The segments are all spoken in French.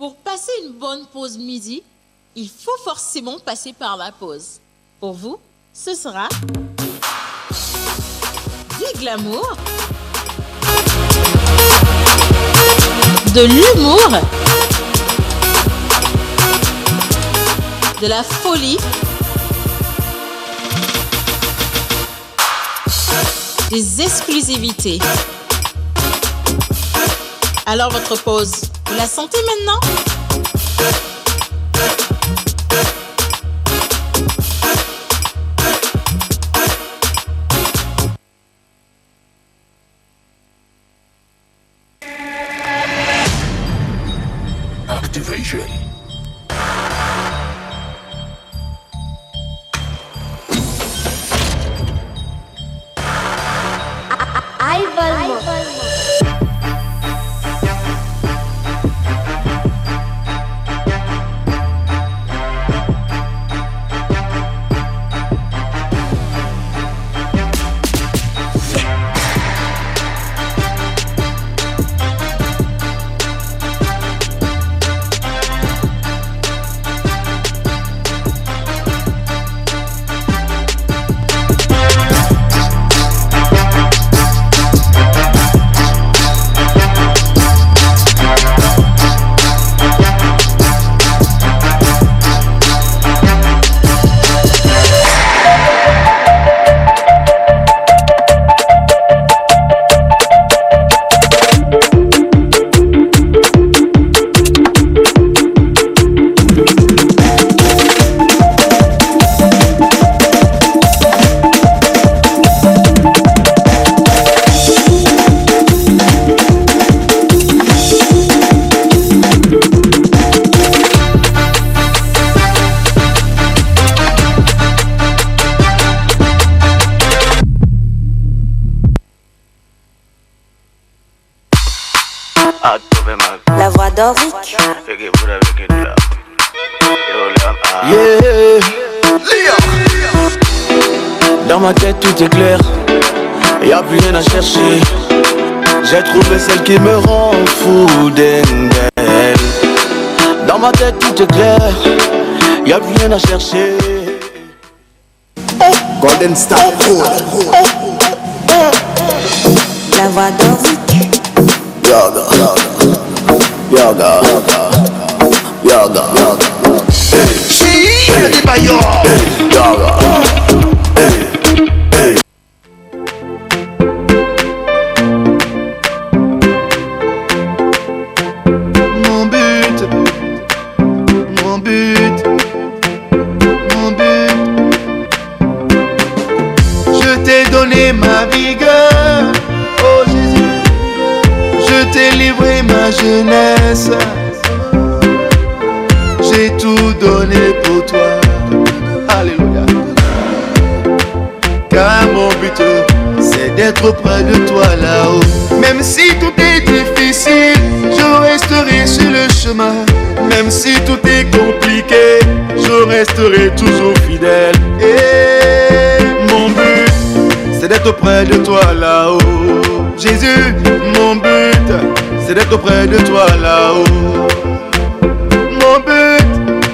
Pour passer une bonne pause midi, il faut forcément passer par la pause. Pour vous, ce sera du glamour, de l'humour, de la folie, des exclusivités. Alors votre pause, vous la sentez maintenant? Activation. La voix d'Oric. Yeah. Dans ma tête tout est clair, y'a plus rien à chercher. J'ai trouvé celle qui me rend fou d'elle. Dans ma tête tout est clair, y'a plus rien à chercher. Golden Star Code. La voix d'Oric. Yaga, yaga, yaga, yaga. She ready by you. Yaga. Mon but, mon but, mon but. Je t'ai donné ma vigueur, oh Jésus. Je t'ai livré ma jeunesse. J'ai tout donné pour toi. Alléluia. Car mon but, c'est d'être auprès de toi là-haut. Même si tout est difficile, je resterai sur le chemin. Même si tout est compliqué, je resterai toujours fidèle. Et mon but, c'est d'être auprès de toi là-haut. Jésus, mon but, c'est d'être auprès de toi là-haut. Mon but,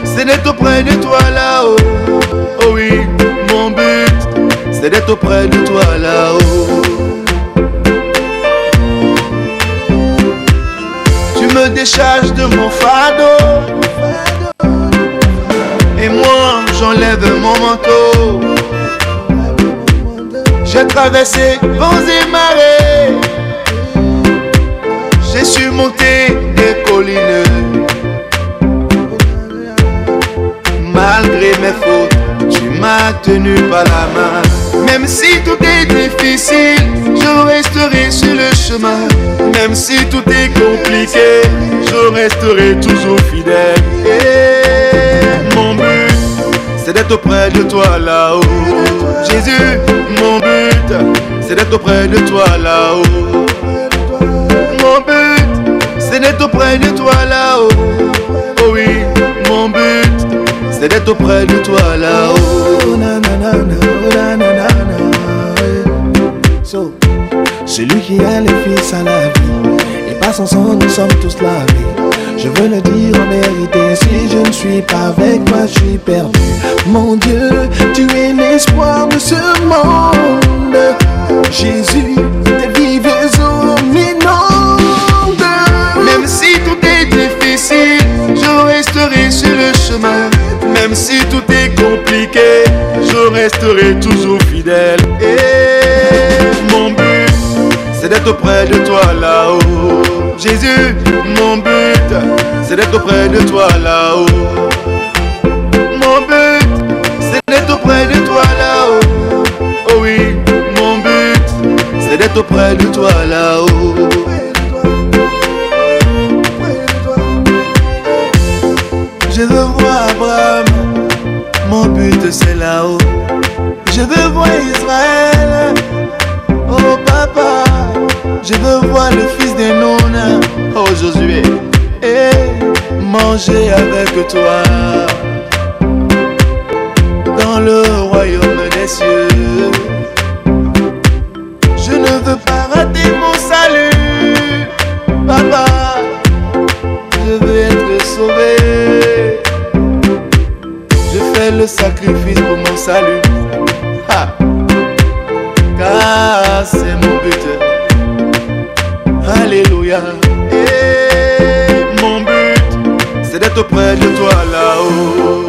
c'est d'être auprès de toi là-haut. Oh oui, mon but, c'est d'être auprès de toi là-haut. Tu me décharges de mon fardeau, et moi j'enlève mon manteau. J'ai traversé vents et marées, j'ai surmonté des collines. Malgré mes fautes, tu m'as tenu par la main. Même si tout est difficile, je resterai sur le chemin. Même si tout est compliqué, je resterai toujours fidèle. Et mon but, c'est d'être auprès de toi là-haut. Jésus, mon but, c'est d'être auprès de toi là-haut. Mon but, c'est d'être auprès de toi là-haut. Oh oui, mon but, c'est d'être auprès de toi là-haut. So, celui qui a les fils à la vie, et pas sans son, nous sommes tous lavés. Je veux le dire en vérité, si je ne suis pas avec toi, je suis perdu. Mon Dieu, tu es l'espoir de ce monde. Jésus, tes vives eaux m'inondent. Même si tout est difficile, je resterai sur le chemin. Même si tout est compliqué, je resterai toujours fidèle. Et mon but, c'est d'être auprès de toi là-haut. Jésus, mon but, c'est d'être auprès de toi là-haut. Mon but, c'est d'être auprès de toi là-haut. Oh oui, mon but, c'est d'être auprès de toi là-haut. Je veux voir Abraham, mon but c'est là-haut. Je veux voir Israël, oh papa. Je veux voir le fils de Nun, oh Josué, et manger avec toi dans le royaume des cieux. Je ne veux pas rater mon salut, papa. Je veux être sauvé. Je fais le sacrifice pour mon salut, car c'est mon but. Alléluia. Et mon but, c'est d'être auprès de toi là-haut.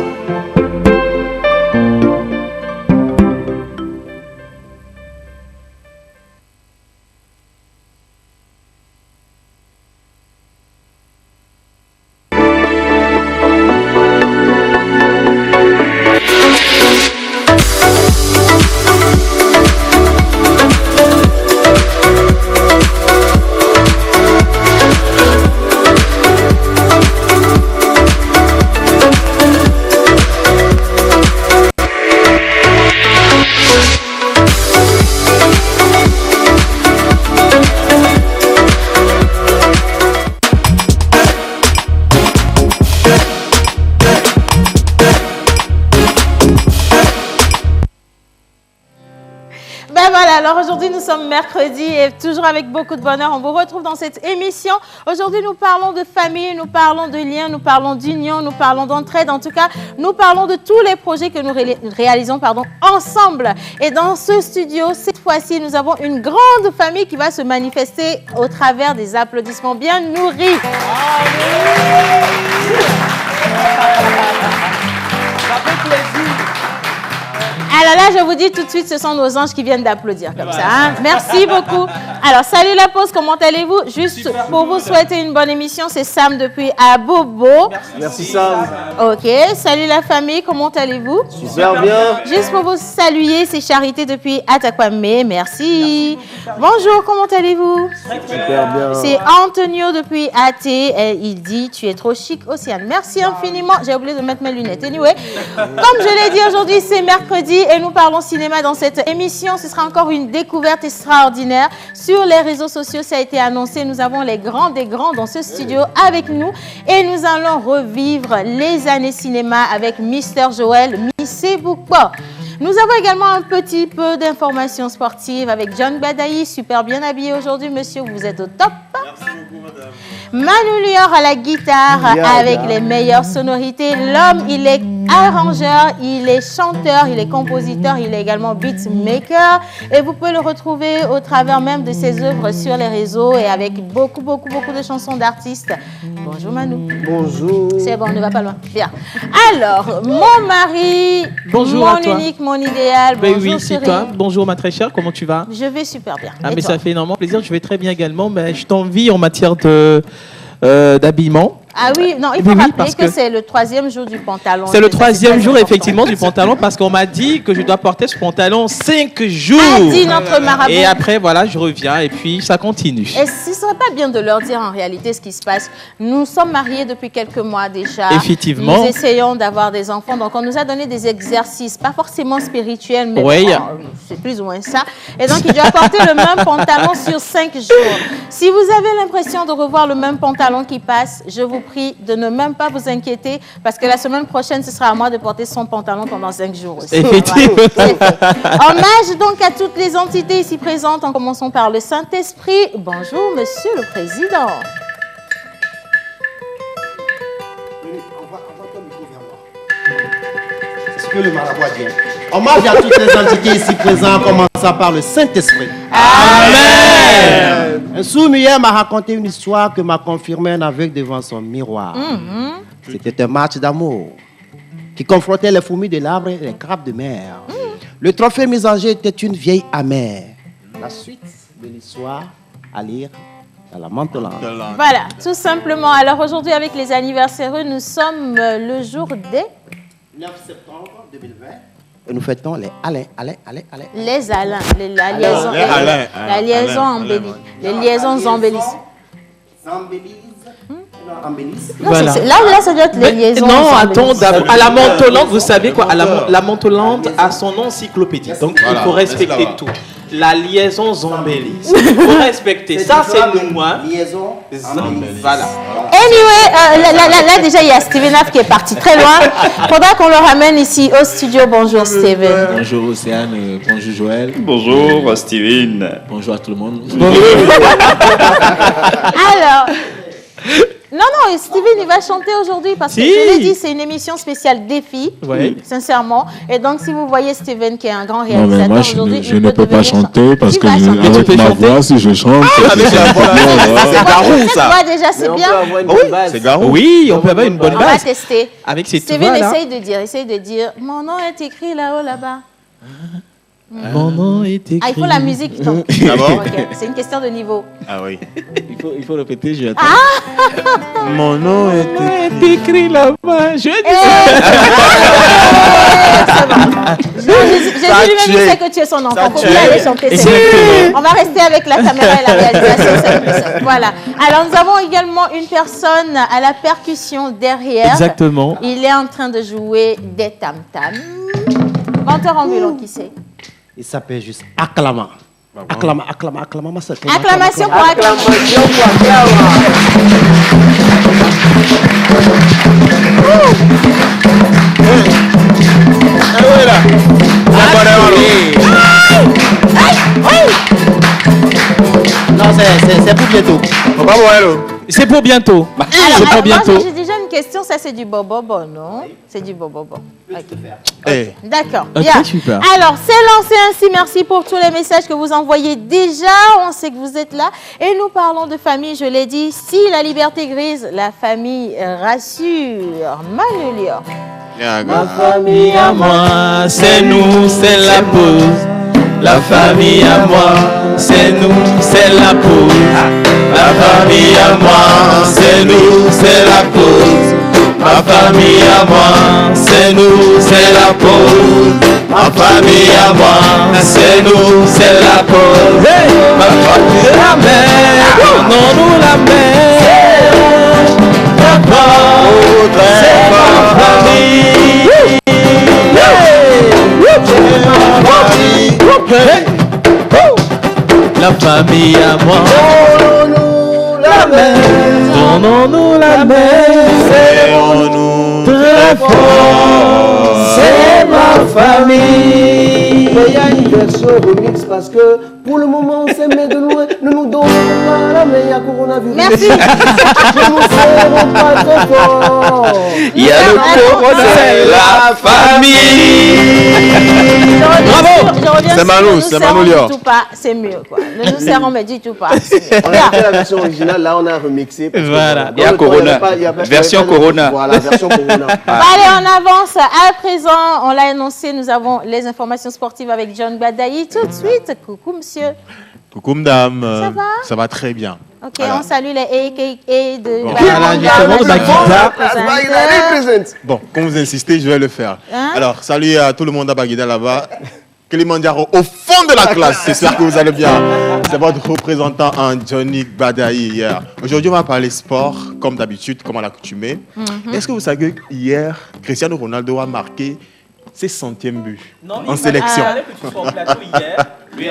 Alors aujourd'hui, nous sommes mercredi et toujours avec beaucoup de bonheur, on vous retrouve dans cette émission. Aujourd'hui, nous parlons de famille, nous parlons de liens, nous parlons d'union, nous parlons d'entraide. En tout cas, nous parlons de tous les projets que nous réalisons ensemble. Et dans ce studio, cette fois-ci, nous avons une grande famille qui va se manifester au travers des applaudissements bien nourris. Ça fait plaisir. Alors là, je vous dis tout de suite, ce sont nos anges qui viennent d'applaudir comme ça. Hein? Merci beaucoup. Alors, salut la pause, comment allez-vous? Juste super, pour vous souhaiter une bonne émission, c'est Sam depuis Abobo. Merci Sam. Ok, salut la famille, comment allez-vous? Super bien. Juste pour vous saluer, c'est Charité depuis Atakwame. Merci. Bonjour, comment allez-vous? Super bien. C'est Antonio depuis AT. Et il dit, tu es trop chic, Océane. Merci infiniment. J'ai oublié de mettre mes lunettes. Anyway, comme je l'ai dit aujourd'hui, c'est mercredi et nous parlons cinéma dans cette émission. Ce sera encore une découverte extraordinaire. Sur les réseaux sociaux, ça a été annoncé. Nous avons les grands des grands dans ce studio avec nous. Et nous allons revivre les années cinéma avec Mister Joël Missebukbo. Nous avons également un petit peu d'informations sportives avec John Badaï, super bien habillé aujourd'hui, monsieur, vous êtes au top. Merci beaucoup, madame. Manu Lior à la guitare avec les meilleures sonorités. L'homme, il est arrangeur, il est chanteur, il est compositeur, il est également beatmaker. Et vous pouvez le retrouver au travers même de ses œuvres sur les réseaux et avec beaucoup de chansons d'artistes. Bonjour Manu. Bonjour. C'est bon, on ne va pas loin. Bien. Alors, mon mari, bonjour mon unique, mon idéal. Ben bonjour oui, c'est toi. Bonjour ma très chère, comment tu vas? Je vais super bien. Ah, et mais toi? ça fait énormément plaisir, je vais très bien également. Mais je t'envie en matière d'habillement. Ah oui, non, il faut rappeler que c'est le 3e jour du pantalon. C'est le 3e jour, effectivement, du pantalon, parce qu'on m'a dit que je dois porter ce pantalon 5 jours. A dit notre marabout. Et après, voilà, je reviens et puis ça continue. Et ce ne serait pas bien de leur dire en réalité ce qui se passe. Nous sommes mariés depuis quelques mois déjà. Effectivement. Nous essayons d'avoir des enfants. Donc, on nous a donné des exercices, pas forcément spirituels, mais oui. C'est plus ou moins ça. Et donc, il doit porter le même pantalon sur 5 jours. Si vous avez l'impression de revoir le même pantalon qui passe, je vous prie de ne même pas vous inquiéter parce que la semaine prochaine, ce sera à moi de porter son pantalon pendant 5 jours aussi. Effectivement. Hommage donc à toutes les entités ici présentes. En commençant par le Saint-Esprit. Bonjour, Monsieur le Président. que le marabout a dit. Hommage à toutes les entités ici présentes, en commençant par le Saint-Esprit. Amen. Un sourd hier m'a raconté une histoire que m'a confirmé un aveugle devant son miroir. C'était un match d'amour qui confrontait les fourmis de l'arbre et les crabes de mer. Le trophée mis en jeu était une vieille amère. La suite de l'histoire à lire dans la Mentolande. Voilà, tout simplement. Alors aujourd'hui, avec les anniversaires, nous sommes le jour des 9 septembre 2020. Et nous fêtons les Alain. les Alains, la liaison, la liaison embellie, les liaisons embellisses. Non, Voilà. là, ça doit être les liaisons. Non, attends, embellisses. à la Mentolande, vous savez quoi, la Mentolande a son encyclopédie. Donc, il faut respecter tout. La liaison embellie. Il faut respecter. Ça, c'est le moi. Liaison. Voilà. Anyway, là, déjà, il y a Steven Af qui est parti très loin. Faudra qu'on le ramène ici au studio. Bonjour, Steven. Bonjour Océane, bonjour Joël, Bonjour Steven. bonjour à tout le monde. Alors, non, Steven, il va chanter aujourd'hui parce que Si. je l'ai dit, c'est une émission spéciale défi, Ouais. sincèrement. Et donc, si vous voyez Steven qui est un grand Non réalisateur mais moi aujourd'hui, je il ne peut peux pas devenir chanter parce Tu que vas chanter. Tu avec peux ma chanter. voix si je chante, avec la voix, c'est Garou Cette ça. voix, déjà, c'est bien. C'est Garou. Oui, on peut avoir une bonne On va base. tester. Avec ces Steven, voix là. essaye de dire, mon nom est écrit là-haut, là-bas. Mon nom est écrit. Ah, il faut la musique, donc. D'abord. Ok, c'est une question de niveau. Ah oui. il faut répéter, je vais attendre. Mon nom est Mon nom est écrit là-bas. Je Eh, dis c'est bon. Jésus lui-même sait que tu es son enfant. Faut tué. plus aller chanter. c'est Exactement. bon. On va rester avec la caméra et la réalisation. c'est plus simple. Voilà. Alors, nous avons également une personne à la percussion derrière. Exactement. Il est en train de jouer des tam-tams. Menteur ambulant, qui c'est? Il s'appelle juste Acclama. Acclamation. Acclamation pour acclamation. Non, c'est pour bientôt. On va voir hello. C'est pour bientôt. C'est pour Alors, bientôt. moi, j'ai déjà une question. Ça, c'est du bobobo, non? C'est du bobobo. Ok. Eh, D'accord. Ok, Bien. super. Alors, c'est lancé ainsi. Merci pour tous les messages que vous envoyez déjà. On sait que vous êtes là. Et nous parlons de famille, je l'ai dit. Si la liberté grise, la famille rassure. Manulia. La famille à moi, c'est nous, c'est la pause. La famille à moi, c'est nous, c'est la pause. La famille à moi, c'est nous, c'est la pause. Ma famille à moi, c'est nous, c'est la pause. Ma famille à moi, c'est nous, c'est la pause. Ma famille c'est la mer, non nous la mer. Papa, c'est ma famille. La famille à moi. Donnons-nous la main. Très fort. C'est ma famille. Il y a une version remix parce que pour le moment on s'aimait de loin. Ne nous donnons pas la main, il y a coronavirus. Merci. Je nous serrons pas très fort. Il y a le corona, c'est la famille. Bravo. C'est Manu, c'est Manu Lior. C'est mieux, quoi. Ne nous serrons, mais dis tout pas. C'est mieux. On a fait la version originale, là on a remixé. parce que, Voilà. Il y a dans le temps, Corona. avait pas- il y avait- Version il y avait pas de- Corona. Voilà, version Corona. Allez, on avance. À présent, on l'a annoncé, nous avons les informations sportives avec John Badaï. Tout de suite, coucou monsieur. coucou madame. Ça va? Ça va très bien. Ok, Voilà. on salue les AKA de Bon. Voilà, justement, de Baguida. Bon, comme vous insistez, je vais le faire. Hein? Alors, salut à tout le monde à Baguida là-bas. Kilimanjaro au fond de la classe. C'est sûr que vous allez bien. C'est votre représentant en Johnny Badaï hier. Aujourd'hui, on va parler sport, comme d'habitude, comme à l'accoutumée. Est-ce que vous savez que hier, Cristiano Ronaldo a marqué ses 100e buts en sélection? Il fallait que tu sois au plateau hier,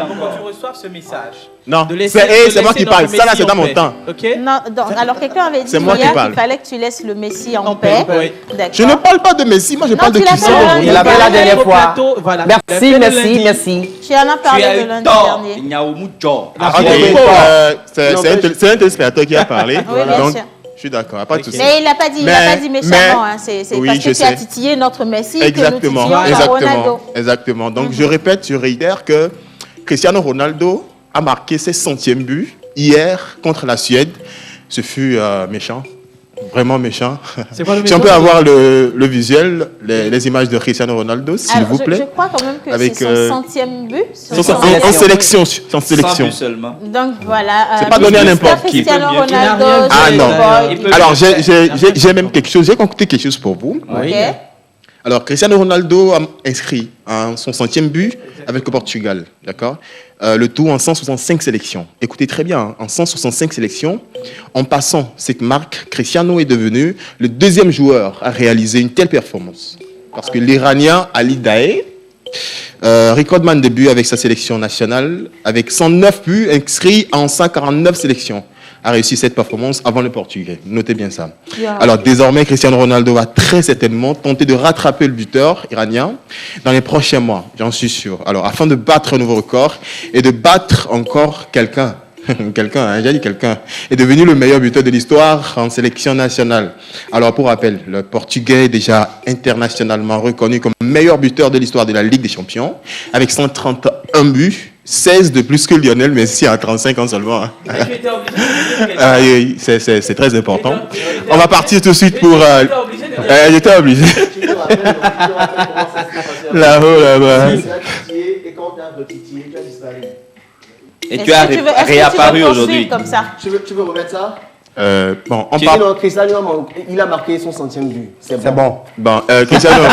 avant que tu reçoives ce message. Non, De laisser- c'est de moi laisser qui parle. notre Ça là, Messi c'est dans en mon paix. temps. Ok? Non, alors quelqu'un avait dit C'est moi qui hier parle. qu'il fallait que tu laisses le Messi en En paix. paix, oui. D'accord. Je ne parle pas de Messi, moi je parle de tu l'as Cristiano fait, Ronaldo. il l'a fait la dernière fois. Voilà. Merci, merci, merci. Tu en as parlé de lundi dernier. Ah, ok, Merci. c'est un téléspectateur qui a parlé. Oui, bien Donc, sûr. Je suis d'accord, pas de souci. Mais il n'a pas dit méchamment. Hein. C'est oui, parce que tu as titillé notre Messi exactement, que nous titillons Ronaldo. Exactement. Donc, je répète, je réitère que Cristiano Ronaldo a marqué ses 100e but hier contre la Suède. Ce fut méchant. Vraiment méchant. C'est quoi le Si on peut avoir le visuel, les images de Cristiano Ronaldo, s'il vous plaît. Je crois quand même que avec, c'est son 100e but. En sélection. 100 buts seulement. Donc voilà. C'est pas donné à n'importe qui. Cristiano Ronaldo. Ah non. Alors j'ai même quelque chose. J'ai concocté quelque chose pour vous. Oui. Alors Cristiano Ronaldo a inscrit son 100e but avec le Portugal. D'accord. Le tout en 165 sélections. Écoutez très bien, en 165 sélections, en passant cette marque, Cristiano est devenu le deuxième joueur à réaliser une telle performance. Parce que l'Iranien Ali Daei, recordman de buts avec sa sélection nationale, avec 109 buts inscrits en 149 sélections, a réussi cette performance avant le Portugais. Notez bien ça. Yeah. Alors désormais, Cristiano Ronaldo va très certainement tenter de rattraper le buteur iranien dans les prochains mois, j'en suis sûr. Alors afin de battre un nouveau record et de battre encore quelqu'un, j'ai dit quelqu'un, est devenu le meilleur buteur de l'histoire en sélection nationale. Alors pour rappel, le Portugais est déjà internationalement reconnu comme meilleur buteur de l'histoire de la Ligue des Champions, avec 131 buts. 16 de plus que Lionel Messi à 35 ans seulement. C'est très important. On va partir tout de suite pour... J'étais obligé. Là-haut, là-bas. Et tu as réapparu aujourd'hui. Comme ça. Tu veux remettre ça? Bon, on parle... Cristiano, il a marqué son 100e but. C'est bon. Bon, Cristiano,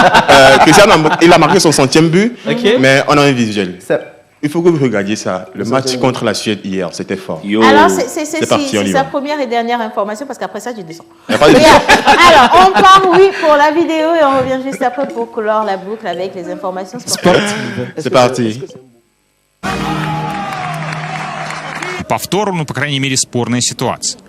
il a marqué son 100e but, mais on a un visuel. Il faut que vous regardiez ça. Le match contre la Suède hier, c'était fort. Alors, c'est sa première et dernière information, parce qu'après ça, tu descends. Alors, on part, pour la vidéo, et on revient juste après pour clore la boucle avec les informations sportives. C'est parti. Повтору, ну, по крайней мере, спорная ситуация.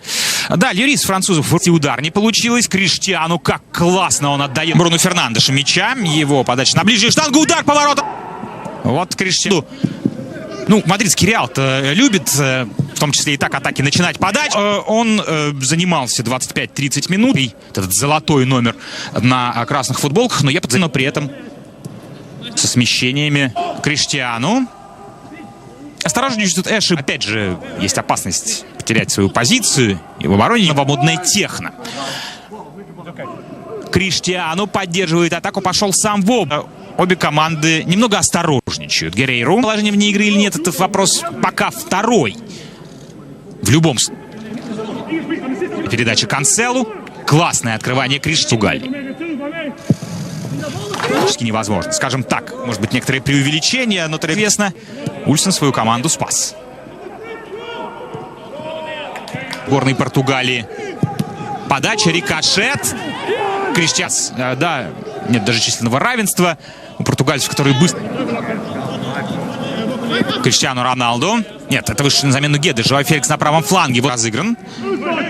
Да, Льюис французов удар не получилось. Криштиану, как классно он отдает Бруно Фернандешу мяча. Его подача на ближнюю штангу, удар поворота. Вот Криштиану. Ну, мадридский Реал-то любит, в том числе и так атаки, начинать подать. Он занимался 25-30 минут. И этот золотой номер на красных футболках, но я подценил при этом со смещениями Криштиану. Осторожничает Эши. Опять же, есть опасность потерять свою позицию. И в обороне новомодная техно. Криштиану поддерживает атаку, пошел сам в оба. Обе команды немного осторожничают. Герейру. Положение вне игры или нет, это вопрос пока второй. В любом случае. Передача Канцелу. Классное открывание Криштиану. Практически невозможно. Скажем так, может быть, некоторые преувеличения, но известно, Ульсен свою команду спас. Сборной Португалии. Подача, рикошет. Криштиану, да, нет даже численного равенства у португальцев, которые быстро... Криштиану Роналду. Нет, это вышли на замену Геды. Жоао Феликс на правом фланге. Вот разыгран.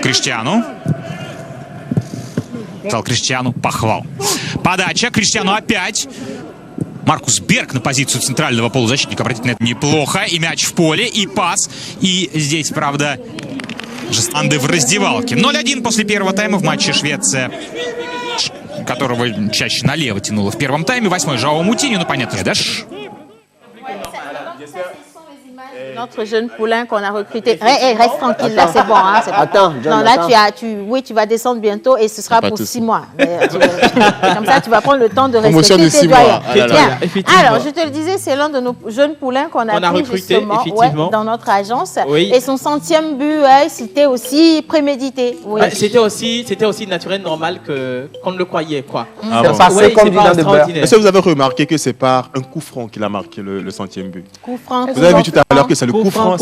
Криштиану. Стал Криштиану. Похвал. Подача. Криштиану опять. Маркус Берг на позицию центрального полузащитника. Обратите на это, неплохо. И мяч в поле, и пас. И здесь, правда, Жестанды в раздевалке. 0-1 после первого тайма в матче Швеция, которого чаще налево тянуло в первом тайме. 8-й Жоао Мутиньо, ну понятно, да? Notre jeune poulain qu'on a recruté. Hey, reste tranquille, là, c'est bon. Hein, bon. Attends, non, là, tu vas descendre bientôt et ce sera pour 6 mois. Comme ça, tu vas prendre le temps de respecter tes doyens. Alors, je te le disais, c'est l'un de nos jeunes poulains qu'on a pris recruté, justement dans notre agence. Oui. Et son 100e but, c'était aussi prémédité. Oui. C'était aussi naturel, normal qu'on ne le croyait, quoi. C'est comme du Est-ce que vous avez remarqué que c'est par un coup franc qu'il a marqué le 100e but? Coup franc. Vous avez vu tout à l'heure que c'est le coup franc,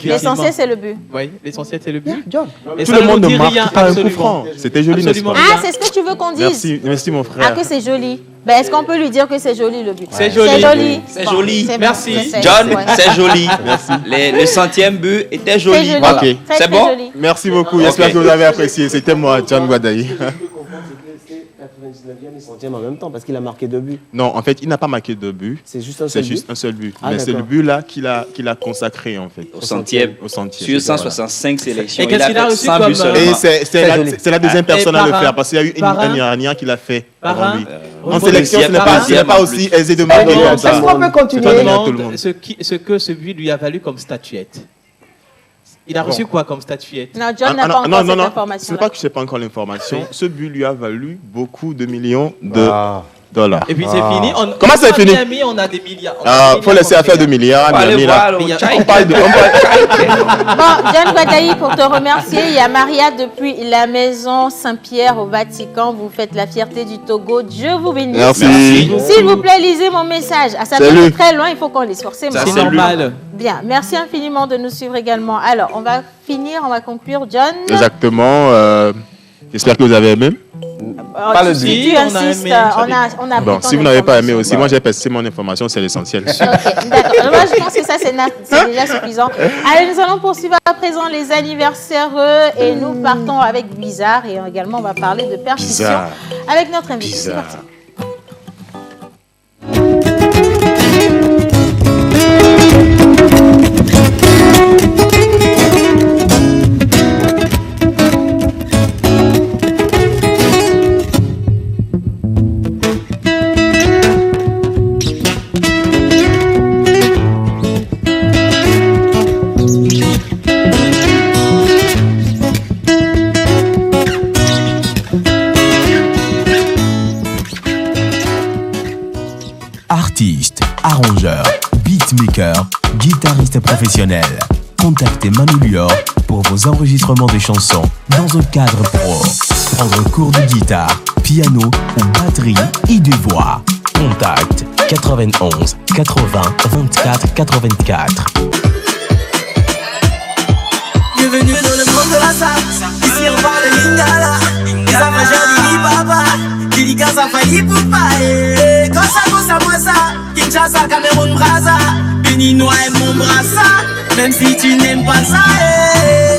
l'essentiel, c'est le but. Oui, l'essentiel, c'est le but. Et tout le monde ne marque pas un coup franc. C'était joli, n'est-ce pas? Ah, c'est ce que tu veux qu'on dise. Merci mon frère. Ah, que c'est joli. Ben, est-ce qu'on peut lui dire que c'est joli le but? C'est joli. C'est joli. Merci. John, c'est joli. Le 100e but était joli. Ok. C'est bon? Merci beaucoup. J'espère que vous avez apprécié. C'était moi, John Guadaï. 19e et 100e en même temps parce qu'il a marqué 2 buts. Non, en fait, il n'a pas marqué 2 buts. C'est juste un seul but. Mais c'est le but là qu'il a consacré en fait. Au centième. Sur 165 sélections. Et qu'est-ce qu'il a reçu comme... Et c'est la deuxième personne à le faire parce qu'il y a eu un Iranien qui l'a fait avant lui. En sélection, ce n'est pas aussi aisé de marquer comme ça. Est-ce qu'on peut continuer? Je me demande ce que ce but lui a valu comme statuette. Il a reçu quoi comme statuette? Non, John n'a pas encore cette information. Ce n'est pas que je n'ai pas encore l'information. Ce but lui a valu beaucoup de millions de dollars. Et puis c'est fini. Comment c'est fini? On a des milliards. Il faut laisser affaire de milliards. On parle de... Bon, John Badaï, pour te remercier, il y a Maria depuis la maison Saint-Pierre au Vatican. Vous faites la fierté du Togo. Dieu vous bénisse. Merci. S'il vous plaît, lisez mon message. Ça peut être très loin, il faut qu'on lise forcément. C'est normal. Bien, merci infiniment de nous suivre également. Alors, on va conclure, John. Exactement. J'espère que vous avez aimé. Pas le tu insistes, on a bon, si vous n'avez pas aimé aussi, moi j'ai passé mon information, c'est l'essentiel. Ok, d'accord. Moi je pense que ça c'est déjà suffisant. Allez, nous allons poursuivre à présent les anniversaires et nous partons avec Bizarre et également on va parler de percussion avec notre invité. C'est parti. Artiste, arrangeur, beatmaker, guitariste professionnel. Contactez Manu Lior pour vos enregistrements de chansons dans un cadre pro. Prendre cours de guitare, piano ou batterie et de voix. Contact 91 80 24 84. Bienvenue dans le monde de la salsa. Ici on parle de lingala. Les amateurs du papa. Qui dit ça faillit pour parler. Quand ça, Kinshasa, Cameroun, Brazza. Béninois et mon brassa. Même si tu n'aimes pas ça,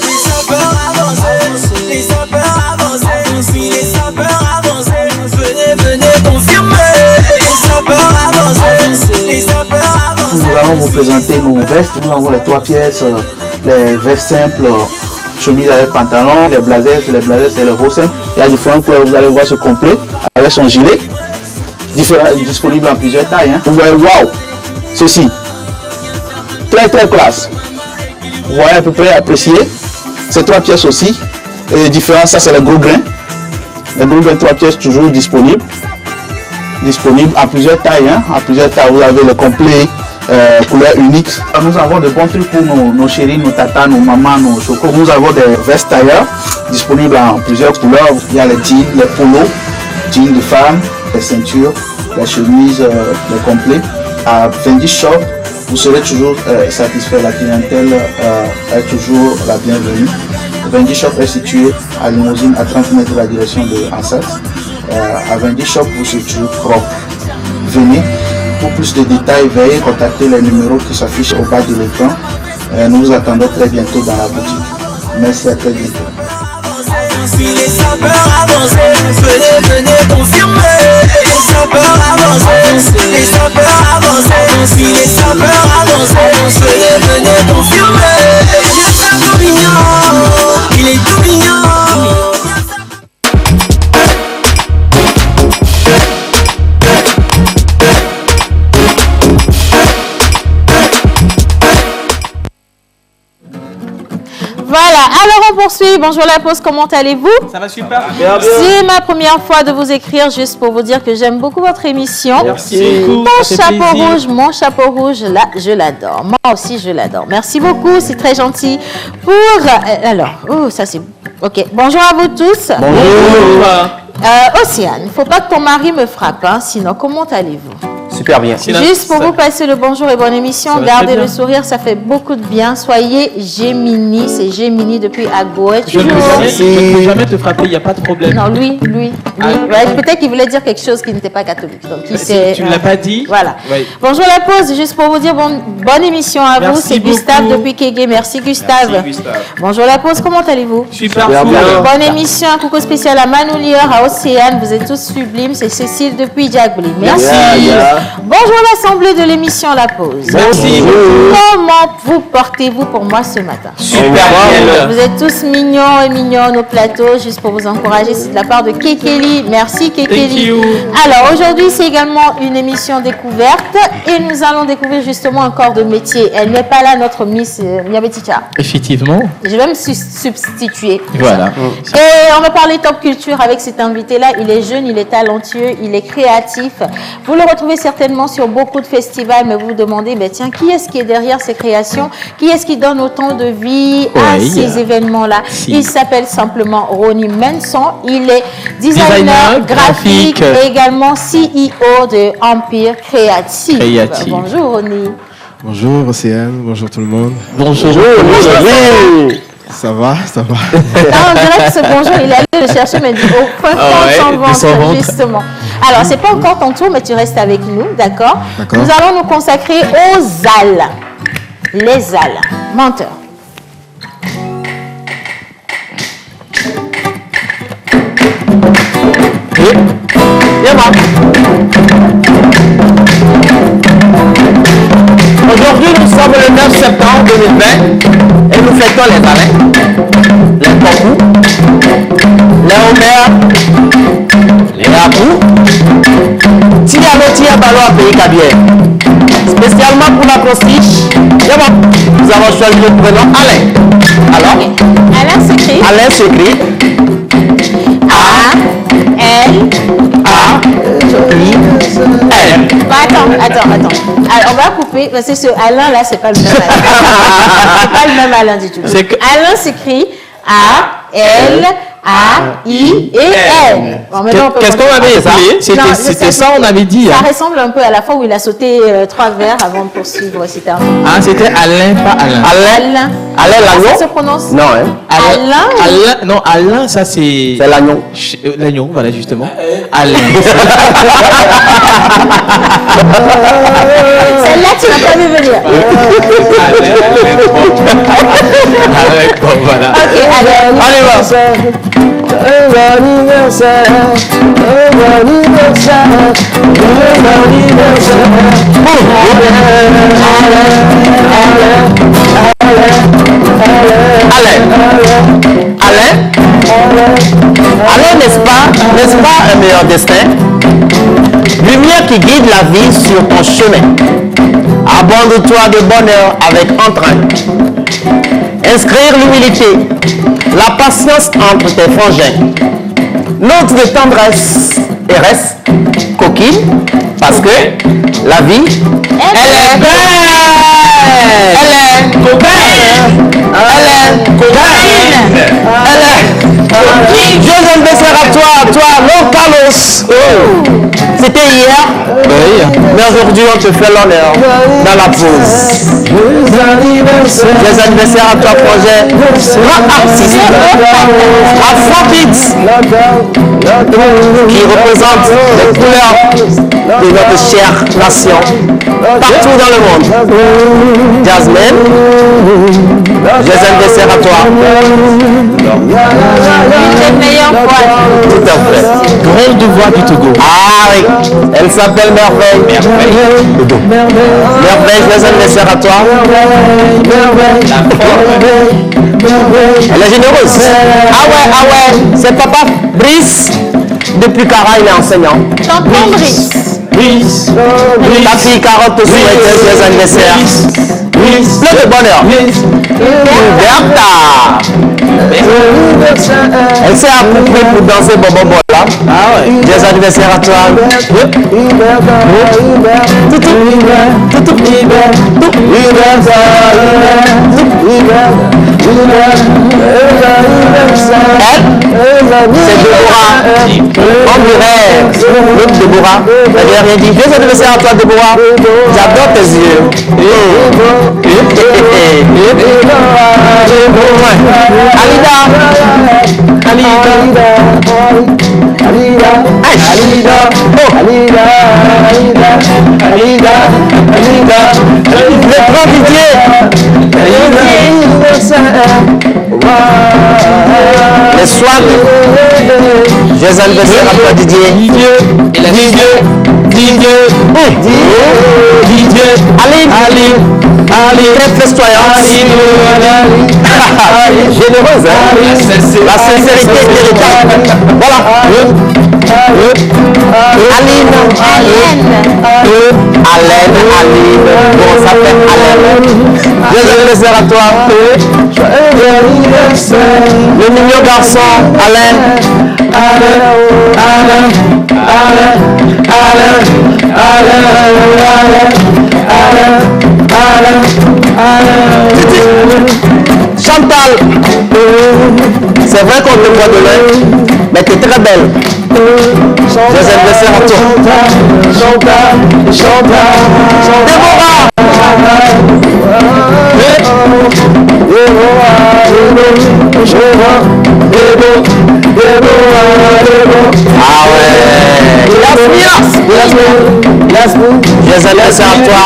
les sapeurs avancés. Les sapeurs avancés. Oui, les sapeurs avancés. Venez confirmer. Les sapeurs avancés. Les sapeurs avancés. Nous allons vous présenter nos vestes. Nous avons les 3 pièces. Les vestes simples, chemise avec pantalon, les blazers c'est le haut simple. Il y a différents couleurs, vous allez voir ce complet avec son gilet, disponible en plusieurs tailles. Hein. Vous voyez, waouh, ceci, très classe. Vous voyez à peu près apprécié. Ces 3 pièces aussi, et différents, ça c'est le gros grain. Les gros grains 3 pièces toujours disponibles en plusieurs tailles. Hein. En plusieurs tailles, vous avez le complet. Couleur unique. Nous avons de bons trucs pour nos chéris, nos tatas, nos mamans, nos chocos. Nous avons des vestes tailleurs disponibles en plusieurs couleurs. Il y a les jeans, les polos, jeans de femmes, les ceintures, les chemises, les complets. À Fendi Shop, vous serez toujours satisfait. La clientèle est toujours la bienvenue. Fendi Shop est situé à Limousine, à 30 mètres de la direction de Ansat. À Fendi Shop, vous serez toujours propre. Venez. Pour plus de détails, veuillez contacter les numéros qui s'affichent au bas de l'écran. Nous vous attendons très bientôt dans la boutique. Merci, à très bientôt. Les sapeurs avancés, venez confirmer. Les sapeurs avancés, les sapeurs avancés. Les sapeurs avancés, venez confirmer. Il est tout mignon. Voilà, alors on poursuit. Bonjour la pause, comment allez-vous? Ça va super. C'est ma première fois de vous écrire juste pour vous dire que j'aime beaucoup votre émission. Merci. Mon chapeau rouge, là, je l'adore. Moi aussi, je l'adore. Merci beaucoup, c'est très gentil. Ça c'est... Ok, bonjour à vous tous. Bonjour. Océane, il ne faut pas que ton mari me frappe, hein, sinon comment allez-vous? Super bien. Juste pour vous passer le bonjour et bonne émission, gardez le sourire, ça fait beaucoup de bien. Soyez Gémini, c'est Gémini depuis Agoé. Je ne peux jamais te frapper, il n'y a pas de problème. Non, lui. Ouais, peut-être qu'il voulait dire quelque chose qui n'était pas catholique. Donc, tu ne l'as pas dit. Voilà. Oui. Bonjour la pause, juste pour vous dire bonne émission à vous. C'est Gustave depuis Kégué. Merci Gustave. Merci, Gustave. Bonjour la pause, comment allez-vous? Super bien. bien. Bonne émission, un coucou spécial à Manoulieur, à Océane. Vous êtes tous sublimes. C'est Cécile depuis Diagbli. Merci. Bonjour l'assemblée de l'émission La Pause. Merci. Comment vous portez-vous pour moi ce matin? Super bien. Vous êtes tous mignons et mignonnes au plateau. Juste pour vous encourager, c'est de la part de Kekeli. Merci Kekeli. Alors aujourd'hui, c'est également une émission découverte et nous allons découvrir justement un corps de métier. Elle n'est pas là, notre Miss Niabeticha. Effectivement. Je vais me substituer. Voilà. Et on va parler top culture avec cet invité-là. Il est jeune, il est talentueux, il est créatif. Vous le retrouvez certainement sur beaucoup de festivals, mais vous vous demandez, tiens, qui est-ce qui est derrière ces créations? Qui est-ce qui donne autant de vie à ces événements-là? Il s'appelle simplement Ronnie Manson. Il est designer graphique et également CEO de Empire Créatif. Bonjour Ronnie. Bonjour Océane, bonjour tout le monde. Bonjour. Ça va. Non, on dirait que ce bonjour, il est allé le chercher, mais du au point de son ventre, justement. Alors, c'est pas encore ton tour, mais tu restes avec nous, d'accord? Nous allons nous consacrer aux ZAL. Les ZAL. Menteur. Aujourd'hui, nous sommes le 9 septembre 2020 et nous fêtons les Alains, les Kokou, les Homer, les Rapou, Tia Balo à Pays Cabier. Spécialement pour la postiche, nous avons choisi le prénom Alain. Alors, Alain s'écrit A-L-A-I-N. Attends. Alors, on va couper, parce que ce Alain là, c'est pas le même Alain. C'est pas le même Alain du tout. Alain s'écrit A-L-A-I-N. Qu'est-ce qu'on avait appelé? C'était ça, on avait dit. Ça ressemble un peu à la fois où il a sauté 3 verres avant de poursuivre. C'était Alain, pas Alain. Alain l'agneau? Ça se prononce? Non, Alain. Non, Alain, ça c'est... C'est l'agneau. L'agneau, voilà, justement. Alain. Celle-là, tu n'as pas vu venir. Alain, voilà. Ok, allez, va. Alain, n'est-ce pas un meilleur destin? Lumière qui guide la vie sur ton chemin. Abonde-toi de bonheur avec entrain. Inscrire l'humilité, la patience entre tes frangins. Note de tendresse et reste coquine parce que la vie, elle est belle. Elle est coquine. Joyeux anniversaire à toi, Long Carlos. C'était hier, mais aujourd'hui on te fait l'honneur dans la pause. Joyeux anniversaire à toi, projet. Grand artiste, Afrobeat, qui représente les couleurs de notre chère nation partout dans le monde. Jasmine, joyeux anniversaire à toi. Une des meilleures voix. Tout à fait. Grande voix du Togo. Ah oui, elle s'appelle Merveille. Merveille, joyeux anniversaire à toi. Elle est généreuse. Ah ouais, c'est papa Brice. Depuis Cara, il est enseignant. Tonton Brice. Ta fille Carotte te souhaite un joyeux anniversaire. Plein de bonheur. Bertha. Elle s'est appropriée pour danser Bobo Bola. Joyeux anniversaire à toi. C'est Déborah. Homme du rêve. L'autre Déborah. Elle n'a rien dit. Joyeux anniversaire à toi, Déborah. J'adore tes yeux. Alida. Le grand Didier. Les soirs. Joyeux anniversaire à toi, Didier. Didier. Très festoyante. Généreuse, hein? La sincérité est véritable. Voilà. Aline. Bon, ça fait Alain. Joyeux anniversaire à toi. Le mignon garçon, Alain. Chantal, c'est vrai qu'on te voit de loin, mais tu es très belle. Joyeux anniversaire à toi. Déborah. Ah ouais. Joyeux anniversaire à toi.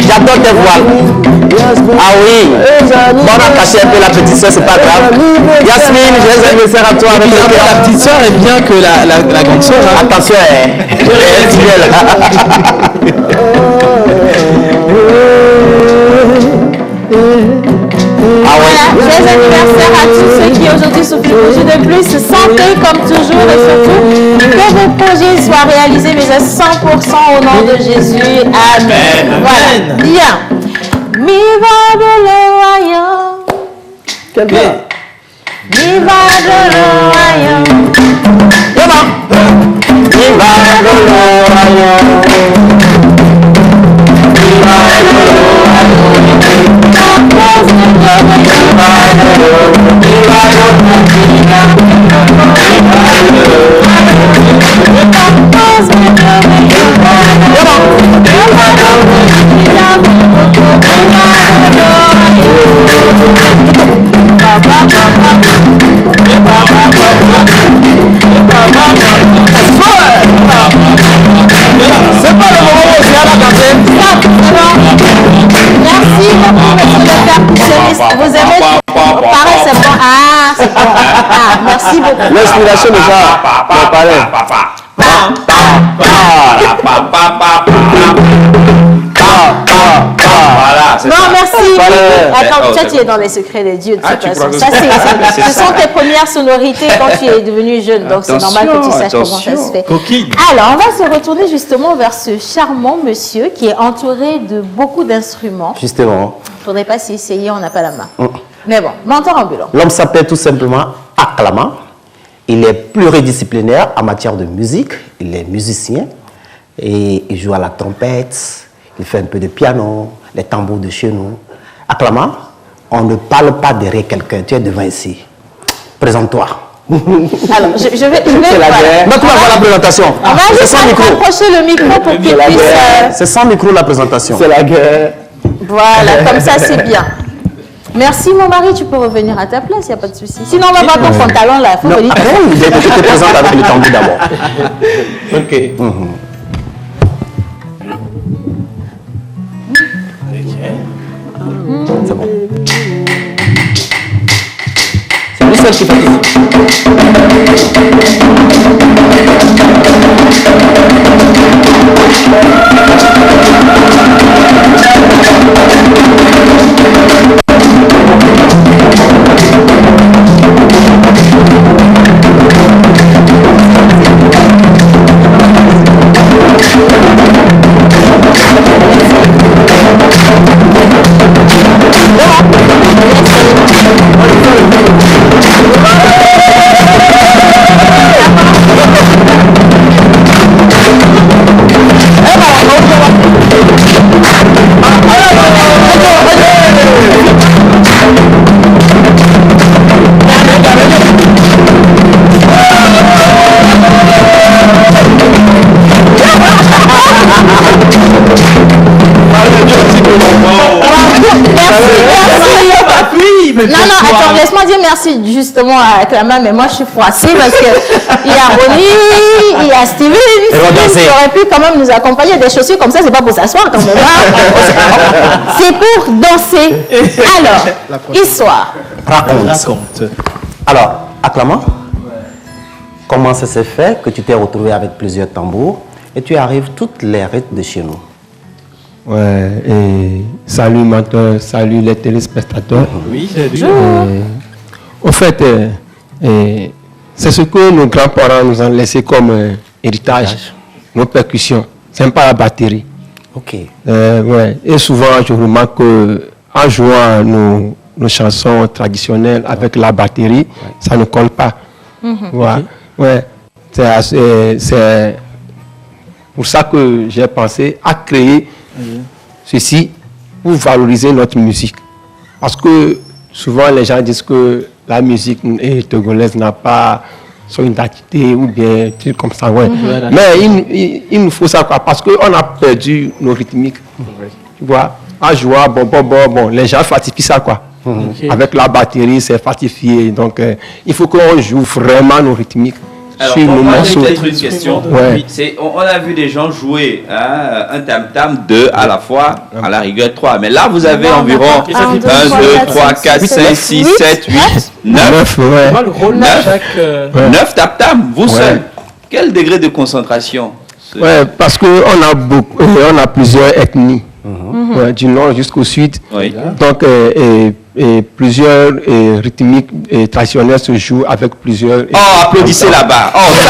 J'adore tes voiles. Ah oui. Bon, on a caché un peu la petite soeur, c'est pas grave. Yasmine, joyeux anniversaire à toi. La petite soeur est bien que la grande soeur. Hein. Attention, Voilà, joyeux anniversaire à tous ceux qui aujourd'hui souffrent du projet de plus. Santé comme toujours et surtout que vos projets soient réalisés, mais à 100% au nom de Jésus. Amen. Voilà, bien. Viva de le royaume. Viva de le royaume. Viva de le royaume. Viva de le royaume. C'est pas le moment où c'est à la cantine. Merci beaucoup, monsieur le percussionniste. Vous aimez? Pareil, c'est bon. Ah, c'est bon. Ah, merci beaucoup. L'inspiration déjà préparée. Non, merci. Attends, toi, tu es dans les secrets de Dieu. Ça, ce sont tes premières sonorités quand tu es devenu jeune. Donc, c'est normal que tu saches comment ça se fait. Coquine. Alors, on va se retourner justement vers ce charmant monsieur qui est entouré de beaucoup d'instruments. Justement. Il ne faudrait pas s'y essayer, on n'a pas la main. Mais bon, mentor ambulant. L'homme s'appelle tout simplement Aklama. Il est pluridisciplinaire en matière de musique. Il est musicien et il joue à la trompette. Il fait un peu de piano, les tambours de chez nous. Aklama, on ne parle pas derrière quelqu'un. Tu es devant ici. Présente-toi. Alors, je vais C'est la guerre. Maintenant, on va la présentation. On va juste rapprocher le micro pour qu'il puisse... C'est sans micro la présentation. C'est la guerre. Voilà, comme ça, c'est bien. Merci, mon mari. Tu peux revenir à ta place, il n'y a pas de souci. Sinon, on va voir ton pantalon là. Faut venir. Je te présente avec le tambour d'abord. Ok. C'est bon. C'est lui seul qui fait. attends, laisse-moi dire merci justement à Clama, mais moi je suis froissée parce que il y a Ronnie, il y a Steven qui aurait pu quand même nous accompagner. Des chaussures comme ça, c'est pas pour s'asseoir quand même. C'est pour danser. Alors, histoire. Raconte. Alors, Acclamant, comment ça s'est fait que tu t'es retrouvé avec plusieurs tambours et tu arrives toutes les rythmes de chez nous? Ouais, et salut mentor, salut les téléspectateurs. Oui, salut. Au fait, c'est ce que nos grands-parents nous ont laissé comme héritage, nos percussions. C'est pas la batterie. Ok. Ouais. Et souvent, je remarque qu'en jouant nos chansons traditionnelles avec la batterie, ça ne colle pas. Ouais. C'est pour ça que j'ai pensé à créer ceci pour valoriser notre musique. Parce que souvent les gens disent que la musique togolaise n'a pas son identité ou bien trucs comme ça. Ouais. Mais il nous faut ça quoi, parce qu'on a perdu nos rythmiques. Tu vois, à jouer, bon, les gens falsifient ça quoi. Avec la batterie, c'est falsifié. Donc il faut qu'on joue vraiment nos rythmiques. Alors, moi j'ai peut-être une question. On a vu des gens jouer un tam-tam, 2 à la fois, à la rigueur 3. Mais là, vous avez environ 1, 2, 3, 4, 5, 6, 7, 8, 9. 9 tam-tam, vous seul. Quel degré de concentration? Ouais, parce qu'on a plusieurs ethnies. Du nord jusqu'au sud. Donc, plusieurs rythmiques traditionnelles se jouent avec plusieurs. Oh, applaudissez là-bas. Oh, ça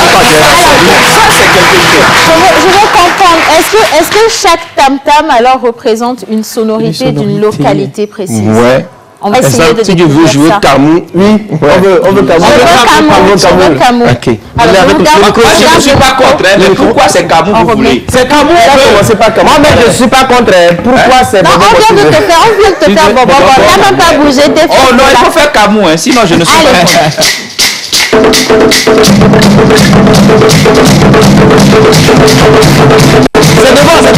c'est quelque chose. Je veux comprendre. Est-ce que chaque tam-tam alors représente une sonorité d'une localité précise? Ouais. On va essayer de si tu veux jouer Kamou, oui, on veut Kamou. Ok. Alors, je ne suis pas contre, mais pourquoi c'est Kamou vous voulez? C'est Kamou, c'est pas Kamou. Moi, je ne suis pas contre. Pourquoi c'est Bobo? On vient de te faire Bobo. On n'a même pas bougé. Oh non, il faut faire Kamou, sinon je ne suis pas. C'est devant, c'est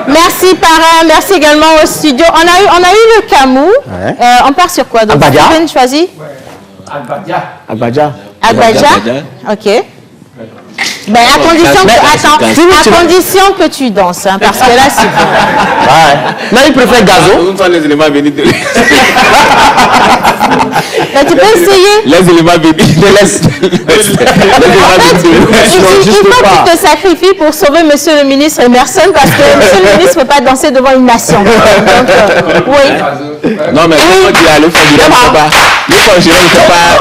Merci parrain, merci également au studio. On a eu le Kamou. On part sur quoi donc? Steven choisit. Abadja. Ok. Ben, à condition que tu danses, hein, parce que là, c'est Mais il préfère Gazo. Les éléments venus de ben, tu peux essayer. Les éléments venus de l'Est. Il faut que tu te sacrifies pour sauver Monsieur le ministre Emerson, parce que Monsieur le ministre ne peut pas danser devant une nation. Donc, oui. Non, mais quand tu as le fond du pas. Le fond du ne peut pas.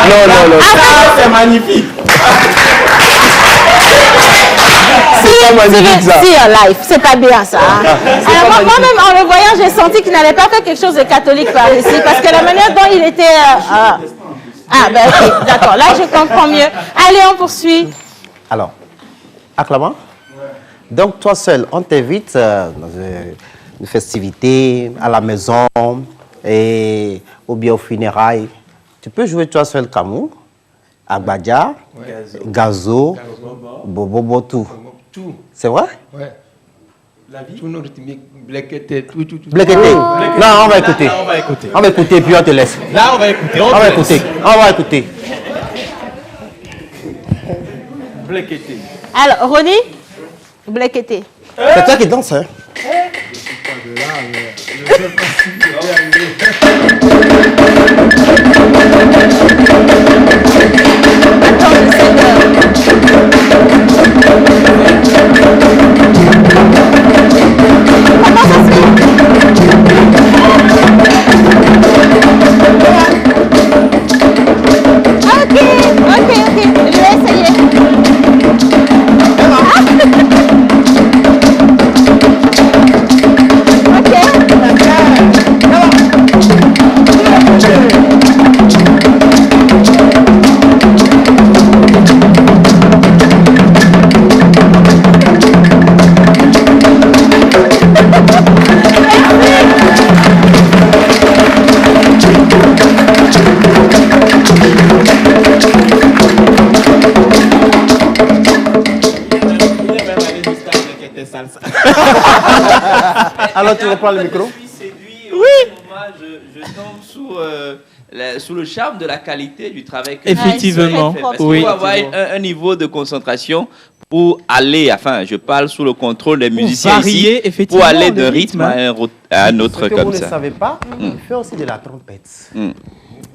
Non. C'est magnifique. Si en live, c'est pas bien ça. Alors moi-même, en le voyant, j'ai senti qu'il n'allait pas faire quelque chose de catholique par ici, parce que la manière dont il était... ben ok, d'accord, là je comprends mieux. Allez, on poursuit. Alors, acclamant. Donc, toi seul, on t'invite dans une festivité, à la maison, ou bien aux funérailles. Tu peux jouer toi seul Kamou, Agbadja, Gazo, Bobo, tout. C'est vrai? Ouais. La vie. Tout nos rythmiques, Blekete, tout. Blekete. Non, on va écouter. On va écouter, puis on te laisse. Là, on va écouter. On va écouter. Blekete. Alors, Ronnie, Blekete. C'est toi qui danse, hein? Ok, je vais essayer. Alors tu reprends le micro? Oui. Je tombe sous le charme de la qualité du travail que Effectivement, parce qu'il faut avoir un niveau de concentration pour aller, enfin, je parle sous le contrôle des musiciens varier, ici, effectivement, pour aller le d'un rythme à un autre Ce que comme vous ça. ne savez pas, il fait aussi de la trompette.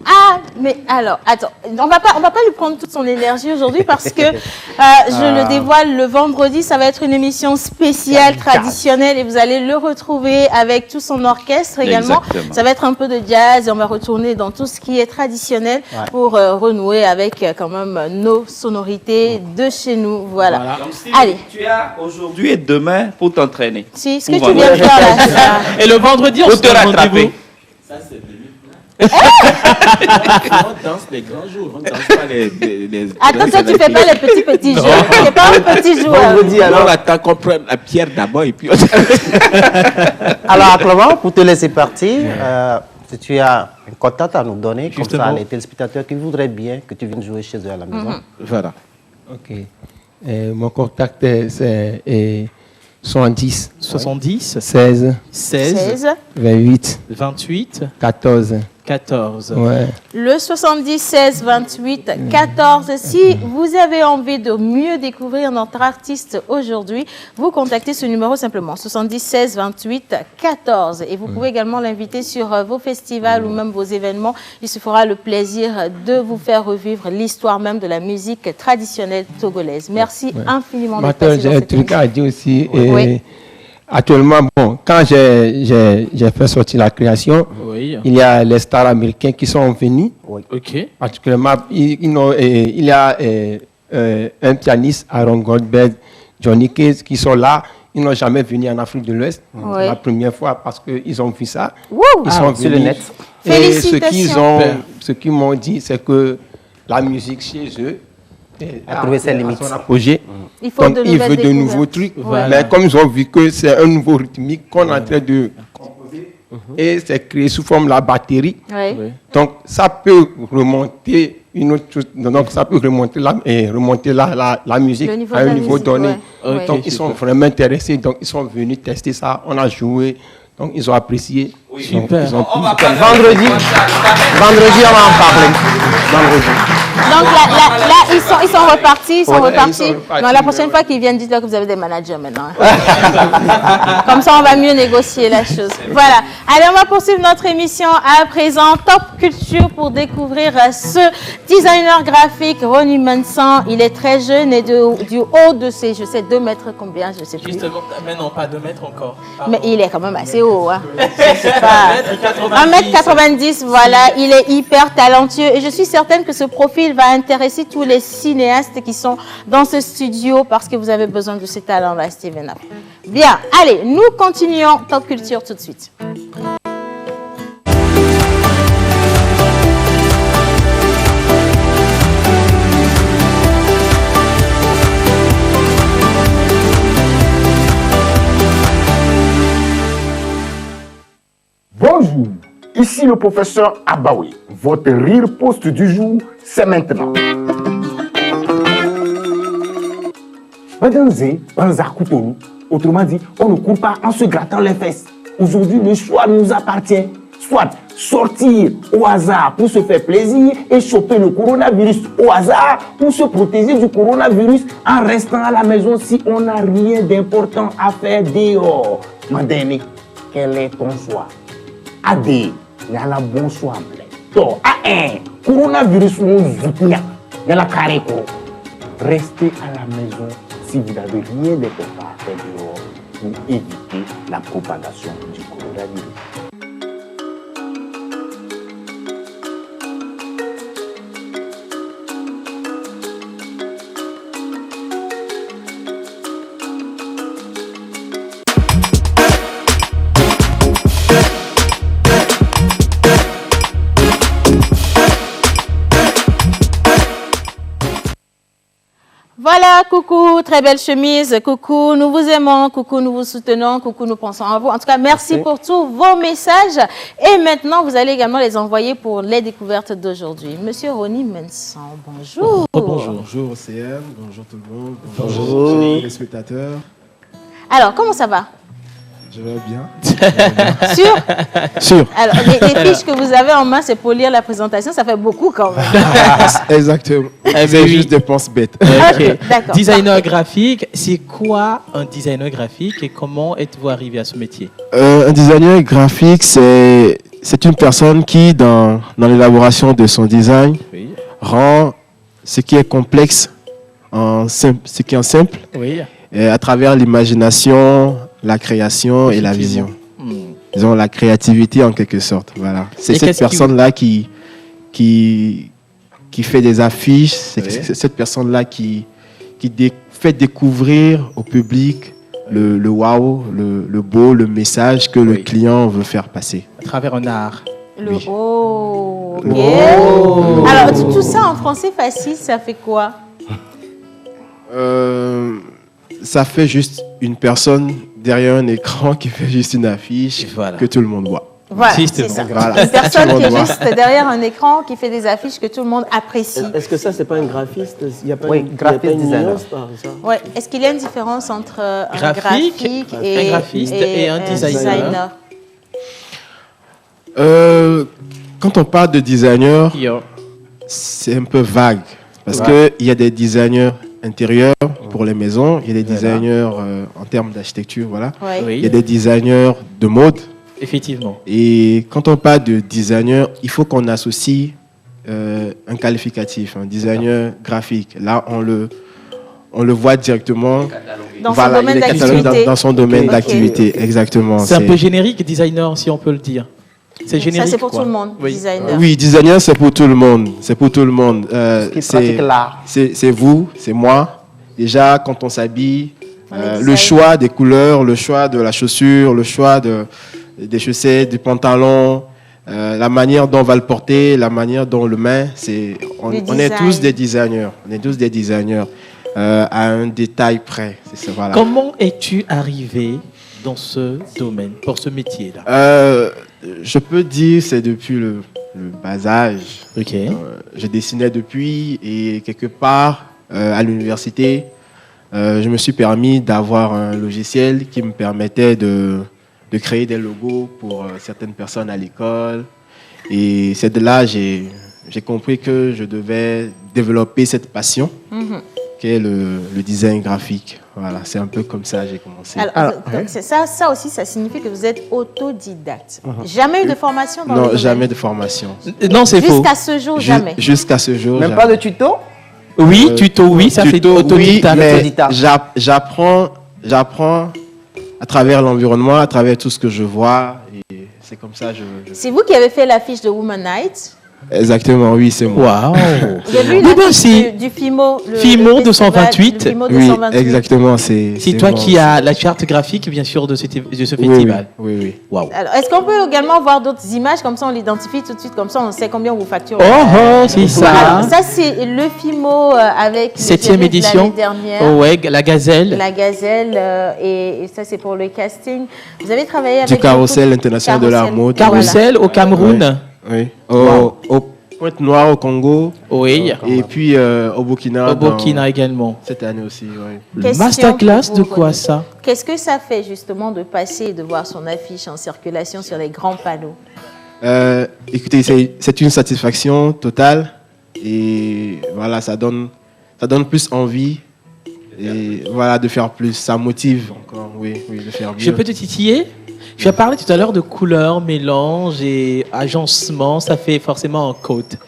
Ah, mais alors, attends, on va pas lui prendre toute son énergie aujourd'hui parce que je le dévoile le vendredi, ça va être une émission spéciale, traditionnelle, et vous allez le retrouver avec tout son orchestre également. Exactement. Ça va être un peu de jazz et on va retourner dans tout ce qui est traditionnel pour renouer avec quand même nos sonorités de chez nous. Voilà. Donc, si Allez. tu as aujourd'hui et demain pour t'entraîner. Si, ce que tu viens de faire là. Et le vendredi, on Pour se te donne rattraper. rendez-vous. Ça, c'est on danse les grands jours, on danse pas les Attends, toi, tu fais pas les petits jeux. Tu n'es pas un petit joueur. Vendredi, alors. On attend qu'on prenne la pierre d'abord et puis Alors, Clément, pour te laisser partir, si tu as un contact à nous donner, comme ça, les téléspectateurs qui voudraient bien que tu viennes jouer chez eux à la maison. Voilà. Ok. Mon contact, c'est 70. 16. 28. 14. Ouais. Le 70 16 28 14. Si vous avez envie de mieux découvrir notre artiste aujourd'hui, vous contactez ce numéro simplement 70 16 28 14 et vous pouvez également l'inviter sur vos festivals ou même vos événements. Il se fera le plaisir de vous faire revivre l'histoire même de la musique traditionnelle togolaise. Merci infiniment d'être passé J'ai dans un cette truc à dire aussi. Oui. Actuellement, bon, quand j'ai fait sortir la création, il y a les stars américains qui sont venus. Ok. Particulièrement, il y a un pianiste, Aaron Goldberg, Johnny Case, qui sont là. Ils n'ont jamais venu en Afrique de l'Ouest. Oui. C'est la première fois parce qu'ils ont vu ça. Wouh! Ils sont sur venus. le net. Et Félicitations. ce qu'ils m'ont dit, c'est que la musique chez eux A trouvé ses limites. son apogée. Il faut Donc, de il nouvelles veut de découvertes. nouveaux trucs. Voilà. Mais comme ils ont vu que c'est un nouveau rythmique qu'on est en train de composer, et c'est créé sous forme de la batterie. Oui. Donc, ça peut remonter une autre chose. Donc, ça peut remonter la musique Le niveau à de un la niveau musique, donné. ouais. Donc, Ouais. ils sont vraiment intéressés. Donc, ils sont venus tester ça. On a joué. Donc, ils ont apprécié. Super. Ils ont Vendredi, on va en parler. Vendredi. là, ils sont repartis. Ils sont Ouais, repartis. ils sont repartis, Non, la prochaine fois qu'ils viennent, dites-leur que vous avez des managers maintenant. Comme ça, on va mieux négocier la chose. Voilà. Allez, on va poursuivre notre émission à présent. Top Culture pour découvrir ce designer graphique, Ronnie Manson. Il est très jeune et du haut de ses, je sais, 2 mètres combien, je sais plus. Justement, mais non, pas 2 mètres encore. Mais il est quand même assez haut. Hein. 1m90, voilà. Il est hyper talentueux et je suis certaine que ce profil va intéresser tous les cinéastes qui sont dans ce studio parce que vous avez besoin de ces talents-là, Steven Up. Bien, allez, nous continuons Top Culture tout de suite. Bonjour, ici le professeur Abaoui. Votre rire post du jour, c'est maintenant. Autrement dit, on ne court pas en se grattant les fesses. Aujourd'hui, le choix nous appartient. Soit sortir au hasard pour se faire plaisir et choper le coronavirus au hasard pour se protéger du coronavirus en restant à la maison si on n'a rien d'important à faire dehors. Madame, quel est ton choix? AD, il y a la bon choix. Donc, coronavirus nous zoutnia, il y a la carré. Restez à la maison si vous n'avez rien d'important à faire dehors pour éviter la propagation du coronavirus. Voilà, coucou, très belle chemise, coucou, nous vous aimons, coucou, nous vous soutenons, coucou, nous pensons à vous. En tout cas, merci pour tous vos messages. Et maintenant, vous allez également les envoyer pour les découvertes d'aujourd'hui. Monsieur Ronnie Manson, bonjour. Bonjour. Bonjour OCM, bonjour tout le monde, bonjour les spectateurs. Alors, comment ça va? Je vais bien. Sûr? Sûr. Alors, les fiches que vous avez en main, c'est pour lire la présentation, ça fait beaucoup quand même. Exactement. C'est juste des penses bêtes. Ok. D'accord. Designer graphique, c'est quoi un designer graphique et comment êtes-vous arrivé à ce métier? Un designer graphique, c'est une personne qui, dans l'élaboration de son design, rend ce qui est complexe en simple, ce qui est en simple, à travers l'imagination, la création et la vision. Ils ont la créativité en quelque sorte. Voilà. C'est cette personne-là qui fait des affiches, c'est cette personne-là qui fait découvrir au public le wow, le beau, le message que le client veut faire passer. À travers un art. Oh, ok. Oh. Alors, tout ça en français facile, ça fait quoi? Ça fait juste une personne derrière un écran qui fait juste une affiche que tout le monde voit. Voilà, c'est ça. Voilà. Une personne qui est juste derrière un écran qui fait des affiches que tout le monde apprécie. Est-ce que ça, c'est pas un graphiste? Il n'y a pas Oui, il y a pas graphiste une designer. nuance par ça? Ouais. Est-ce qu'il y a une différence entre un Graphique, graphique un graphiste et un designer? Quand on parle de designer, c'est un peu vague. Parce qu'il y a des designers intérieurs pour les maisons, il y a des designers en termes d'architecture, voilà. Oui. Il y a des designers de mode. Effectivement. Et quand on parle de designer, il faut qu'on associe un qualificatif, un designer graphique. Là, on le voit directement. Dans son domaine d'activité. Dans son domaine d'activité, exactement. C'est un peu générique, designer, si on peut le dire. C'est générique. Ça, c'est pour quoi. tout le monde, designer. Oui, designer, c'est pour tout le monde. C'est pour tout le monde. C'est vous, c'est moi. Déjà, quand on s'habille, le choix des couleurs, le choix de la chaussure, le choix des chaussettes, du pantalon, la manière dont on va le porter, la manière dont on le met, on est tous des designers. On est tous des designers à un détail près. C'est ça, voilà. Comment es-tu arrivé dans ce domaine, pour ce métier-là? Je peux dire c'est depuis le bas âge. Je dessinais depuis et quelque part à l'université, je me suis permis d'avoir un logiciel qui me permettait de créer des logos pour certaines personnes à l'école. Et c'est de là j'ai compris que je devais développer cette passion Mhm. qu'est le design graphique. Voilà, c'est un peu comme ça que j'ai commencé. Alors, donc, ça aussi, ça signifie que vous êtes autodidacte. Jamais eu de formation dans le Non, domaine? jamais de formation. Non, c'est faux. Jusqu'à ce jour, jamais. Jusqu'à ce jour. Même jamais. pas de tuto? Oui, tuto, oui, ça fait autodidacte. Oui, mais j'apprends à travers l'environnement, à travers tout ce que je vois. Et c'est comme ça C'est vous qui avez fait l'affiche de Woman Night. Exactement, oui, c'est moi. Waouh. Vous avez vu l'affiche du FIMO, FIMO le 228. festival, le FIMO Oui, 228. exactement. C'est toi moi. qui as la charte graphique, bien sûr, de ce Oui, festival. oui, oui. Waouh. Alors, est-ce qu'on peut également voir d'autres images, comme ça on l'identifie tout de suite, comme ça on sait combien vous facturez? Oh, c'est ça. Alors, ça c'est le FIMO avec le 7e jury de édition. l'année dernière. Oh, ouais, la Gazelle. La Gazelle, et ça c'est pour le casting. Vous avez travaillé avec... Du Carrousel international de la mode. Carrousel au Cameroun. Oui. Wow. Au Pointe-Noire au Congo. Oui. Et puis au Burkina. Au Burkina également. Cette année aussi, oui. Question Masterclass pour de vous, quoi René. ça? Qu'est-ce que ça fait justement de passer et de voir son affiche en circulation sur les grands panneaux? Écoutez, c'est une satisfaction totale. Et voilà, ça donne plus envie. Et voilà, de faire plus. Ça motive encore, oui, de faire mieux. Je peux te titiller? Tu as parlé tout à l'heure de couleurs, mélange et agencement, ça fait forcément un code.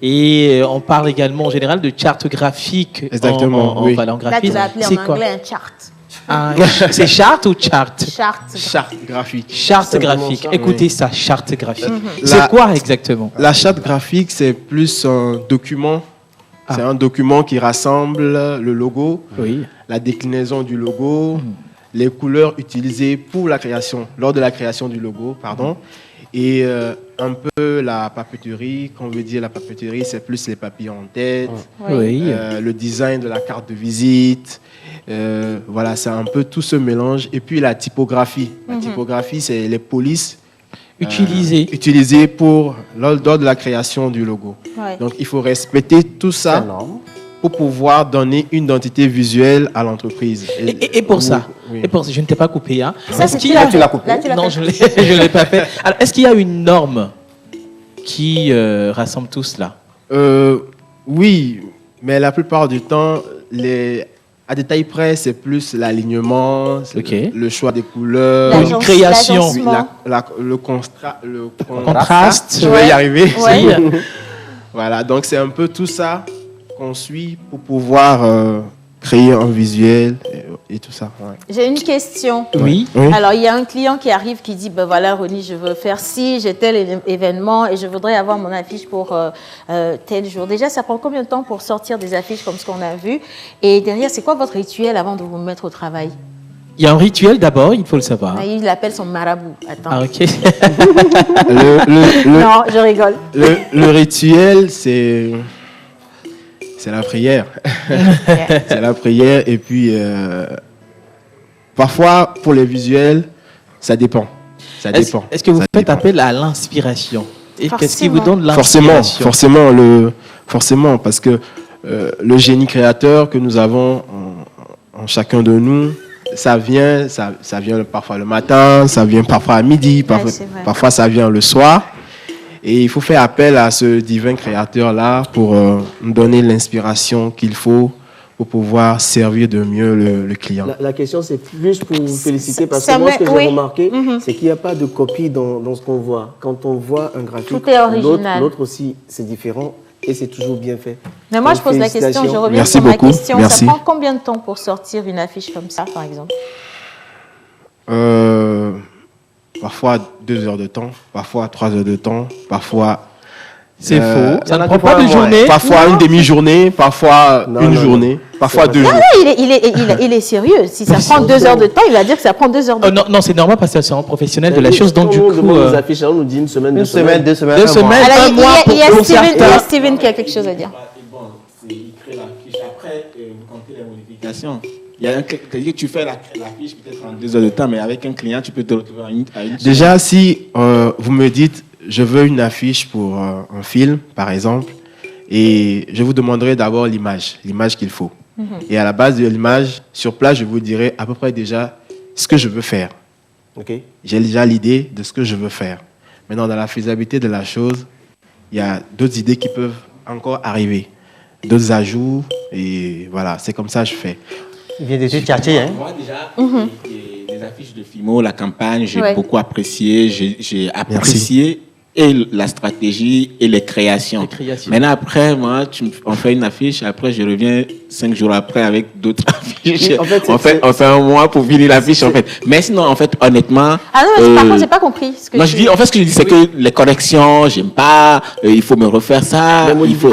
Et on parle également en général de charte graphique. Exactement, oui. Voilà, en Là, tu graphisme. vas appeler C'est en quoi? anglais un chart. Ah, c'est charte ou charte? Charte. graphique. Charte C'est vraiment graphique. ça, Écoutez oui. ça, charte graphique. La- C'est quoi exactement? La charte graphique, c'est plus un document. C'est un document qui rassemble le logo, la déclinaison du logo, les couleurs utilisées pour la création, lors de la création du logo, pardon, et un peu la papeterie. Quand on veut dire la papeterie, c'est plus les papiers en tête, Oui. le design de la carte de visite. Voilà, c'est un peu tout ce mélange. Et puis la typographie. La typographie, c'est les polices utilisées lors de la création du logo. Ouais. Donc, il faut respecter tout ça pour pouvoir donner une identité visuelle à l'entreprise. Et pour ça, oui. et pour ça, je ne t'ai pas coupé. Hein. Ça, Est-ce c'est qu'il y là, a... tu l'as coupé. Là, tu l'as Non, fait. je ne l'ai pas fait. Alors, est-ce qu'il y a une norme qui rassemble tout cela? Oui, mais la plupart du temps, à détail près, c'est plus l'alignement, le choix des couleurs, Pour une création. oui, le Contraste. Je vais y arriver. Ouais. Voilà, donc c'est un peu tout ça qu'on suit pour pouvoir créer un visuel et tout ça. Ouais. J'ai une question. Oui. Alors, il y a un client qui arrive qui dit, ben voilà, Ronnie, je veux faire ci, j'ai tel événement et je voudrais avoir mon affiche pour tel jour. Déjà, ça prend combien de temps pour sortir des affiches comme ce qu'on a vu? Et derrière, c'est quoi votre rituel avant de vous mettre au travail? Il y a un rituel d'abord, il faut le savoir. Ah, il appelle son marabout. Attends. Ah, ok. Non, je rigole. Le rituel, c'est la prière. C'est la prière. Et puis, parfois, pour les visuels, ça dépend. Ça dépend. Est-ce que vous Ça faites dépend. appel à l'inspiration? Et qu'est-ce qui vous donne Forcément, l'inspiration? forcément, parce que le génie créateur que nous avons en chacun de nous, ça vient parfois le matin, ça vient parfois à midi, parfois ça vient le soir. Et il faut faire appel à ce divin créateur-là pour nous donner l'inspiration qu'il faut pour pouvoir servir de mieux le client. La question, c'est juste pour vous féliciter parce ça que moi, ce que me- j'ai oui. remarqué, c'est qu'il n'y a pas de copie dans ce qu'on voit. Quand on voit un graphique, Tout est original. l'autre aussi, c'est différent et c'est toujours bien fait. Mais moi, Donc, je pose la question, je félicitations. reviens Merci sur ma beaucoup. question. Merci. Ça prend combien de temps pour sortir une affiche comme ça, par exemple? Parfois 2 heures de temps, parfois 3 heures de temps, parfois... C'est faux. Ça ne prend pas de journée. Parfois une demi-journée, parfois une journée, parfois 2 jours. Il est sérieux. Si ça prend 2 heures de temps, il va dire que ça prend 2 heures de temps. Non, c'est normal parce que c'est un professionnel de la chose. Donc, du coup. On nous affiche, on nous dit une semaine, 2 semaines. 2 semaines, Alors, un mois il y a pour Steven- il y a certains. Steven qui a quelque chose à dire. Il crée la fiche. Après, vous comptez les modifications. Il y a c'est-à-dire que tu fais la fiche peut-être en 2 heures de temps, mais avec un client, tu peux te retrouver à une Déjà, si vous me dites, je veux une affiche pour un film, par exemple, et je vous demanderai d'abord l'image qu'il faut. Et à la base de l'image, sur place, je vous dirai à peu près déjà ce que je veux faire. J'ai déjà l'idée de ce que je veux faire. Maintenant, dans la faisabilité de la chose, il y a d'autres idées qui peuvent encore arriver. d'autres ajouts. Et voilà, c'est comme ça que je fais. Il vient de te tchatcher, hein? Moi, déjà, les affiches de Fimo, la campagne, j'ai beaucoup apprécié. J'ai apprécié et la stratégie et les créations. Maintenant, après, moi, on fait une affiche, après, je reviens 5 jours après avec d'autres affiches. En fait, on fait un mois pour finir l'affiche, en fait. Mais sinon, en fait, honnêtement... Ah non, par contre, j'ai pas compris ce que non, ce que je dis, c'est que les corrections, j'aime pas, il faut me refaire ça, il faut,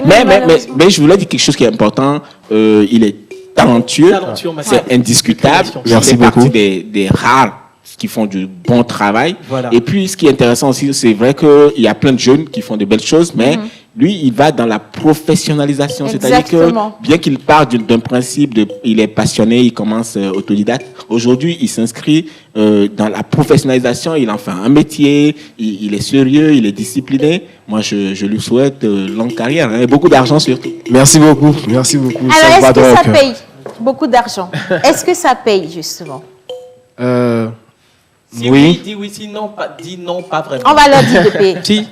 mais je voulais dire quelque chose qui est important, il est talentueux, c'est indiscutable. Merci beaucoup. Partie des rares qui font du bon travail. Voilà. Et puis, ce qui est intéressant aussi, c'est vrai qu'il y a plein de jeunes qui font de belles choses, mais lui, il va dans la professionnalisation. C'est-à-dire que, bien qu'il parte d'un principe, il est passionné, il commence autodidacte, aujourd'hui, il s'inscrit dans la professionnalisation, il en fait un métier, il est sérieux, il est discipliné. Moi, je lui souhaite longue carrière et beaucoup d'argent surtout. Merci beaucoup. Merci beaucoup. Alors, est-ce que ça paye beaucoup d'argent? Est-ce que ça paye, justement? Si oui, dis oui, sinon dis non, pas vraiment. On va leur dire de payer. Si.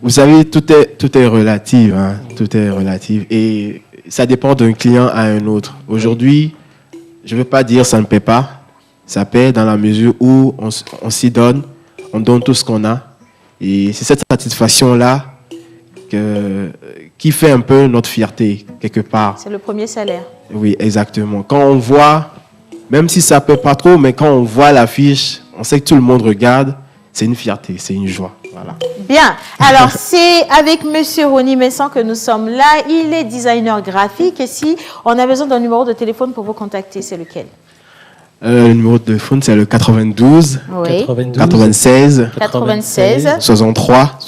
Vous savez, tout est relatif, hein. Tout est relatif et ça dépend d'un client à un autre. Aujourd'hui, je ne veux pas dire ça ne paie pas. Ça paie dans la mesure où on s'y donne, on donne tout ce qu'on a. Et c'est cette satisfaction-là qui fait un peu notre fierté, quelque part. C'est le premier salaire. Oui, exactement. Quand on voit, même si ça ne paie pas trop, mais quand on voit l'affiche, on sait que tout le monde regarde, c'est une fierté, c'est une joie. Voilà. Bien. Alors, c'est avec Monsieur Ronnie Messan que nous sommes là. Il est designer graphique. Et si on a besoin d'un numéro de téléphone pour vous contacter, c'est lequel? Le numéro de téléphone, c'est le 92, oui. 96, 63,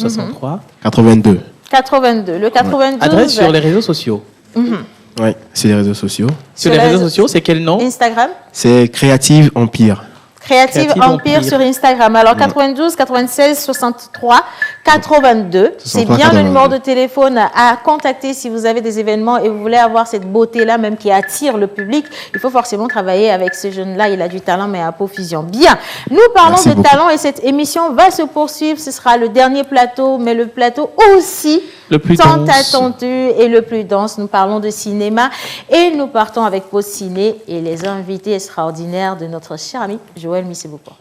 82. 82. Le 92. Adresse sur les réseaux sociaux. Oui, sur les réseaux sociaux. Sur les réseaux sociaux, c'est quel nom? Instagram. C'est Creative Empire. Creative Empire sur Instagram. Alors, 92, 96, 63, 82. C'est bien 82. Le numéro de téléphone à contacter si vous avez des événements et vous voulez avoir cette beauté-là même qui attire le public. Il faut forcément travailler avec ce jeune-là. Il a du talent, mais à profusion. Bien. Nous parlons de talent et cette émission va se poursuivre. Ce sera le dernier plateau, mais le plateau aussi le plus tant attendu et le plus dense. Nous parlons de cinéma et nous partons avec Pause Ciné et les invités extraordinaires de notre cher ami Joël Missebouko.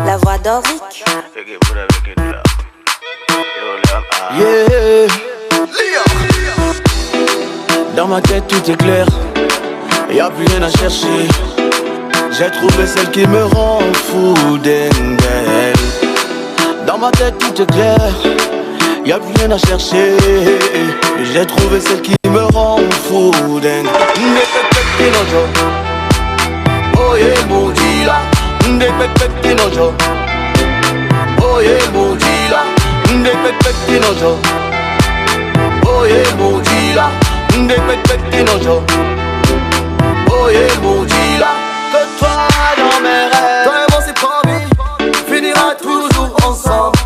La voix d'Oric. Yeah. Dans ma tête tout est clair, y a plus rien à chercher. J'ai trouvé celle qui me rend fou d'elle. Dans ma tête tout est clair, y a plus rien à chercher. J'ai trouvé celle qui me rend fou d'elle. Oye mojila, ndepepeti nojo. Oye mojila, ndepepeti nojo. Oye mojila, ndepepeti nojo. Oye mojila, que toi dans mes rêves. Toi et moi c'est promis, finira toujours ensemble.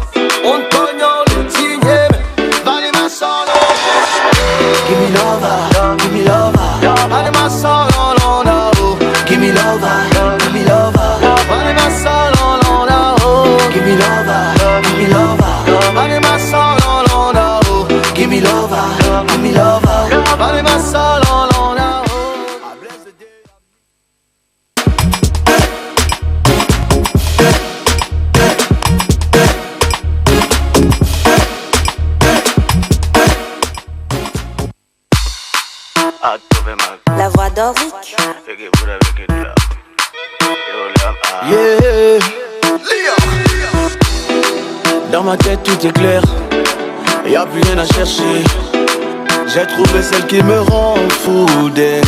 On cognant le tigné, valez ma solo. Give me lover, give me lover. Valez ma solo, no, no. Give me lover, give me lover. Valez ma solo, no, no. Give me lover, give me lover. Valez ma solo, no, no. Give me lover, give me lover. Valez ma solo, no, no. La voix d'Oric. Yeah. Dans ma tête tout est clair, y a plus rien à chercher. J'ai trouvé celle qui me rend fou d'elle.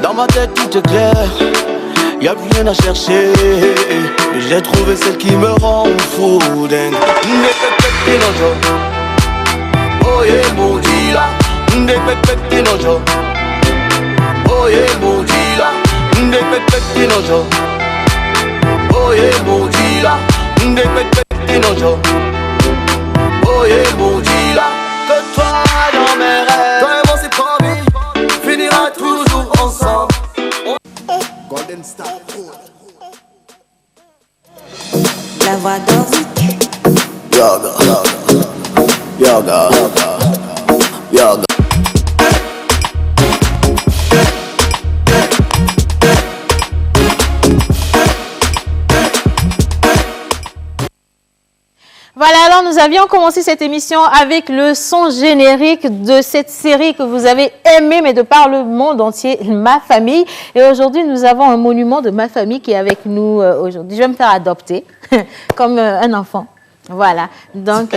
Dans ma tête tout est clair, y a plus rien à chercher. J'ai trouvé celle qui me rend fou d'elle. Oye mojila, ndepepeti nojo. Oye mojila, ndepepeti nojo. Oye mojila, ndepepeti nojo. Oye mojila, que toi dans mes rêves. Toi et moi c'est promis, finira toujours ensemble. La voix d'Oric. Yoga, yoga, yoga. Voilà, alors nous avions commencé cette émission avec le son générique de cette série que vous avez aimée, mais de par le monde entier, Ma Famille. Et aujourd'hui, nous avons un monument de Ma Famille qui est avec nous aujourd'hui. Je vais me faire adopter comme un enfant. Voilà. Donc,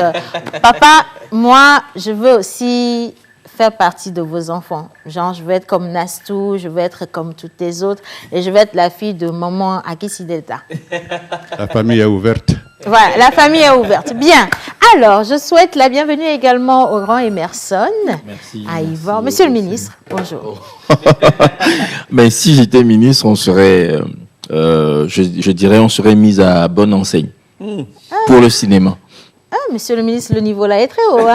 papa, moi, je veux aussi faire partie de vos enfants. Genre, je veux être comme Nastou, je veux être comme toutes les autres, et je veux être la fille de maman Akissi Delta. La famille est ouverte. Voilà, la famille est ouverte. Bien. Alors, je souhaite la bienvenue également au grand Emerson. Merci. À Yvan. Monsieur le ministre, bonjour. Mais si j'étais ministre, on serait, je dirais, on serait mis à bonne enseigne pour le cinéma. Ah, monsieur le ministre, le niveau là est très haut. Hein?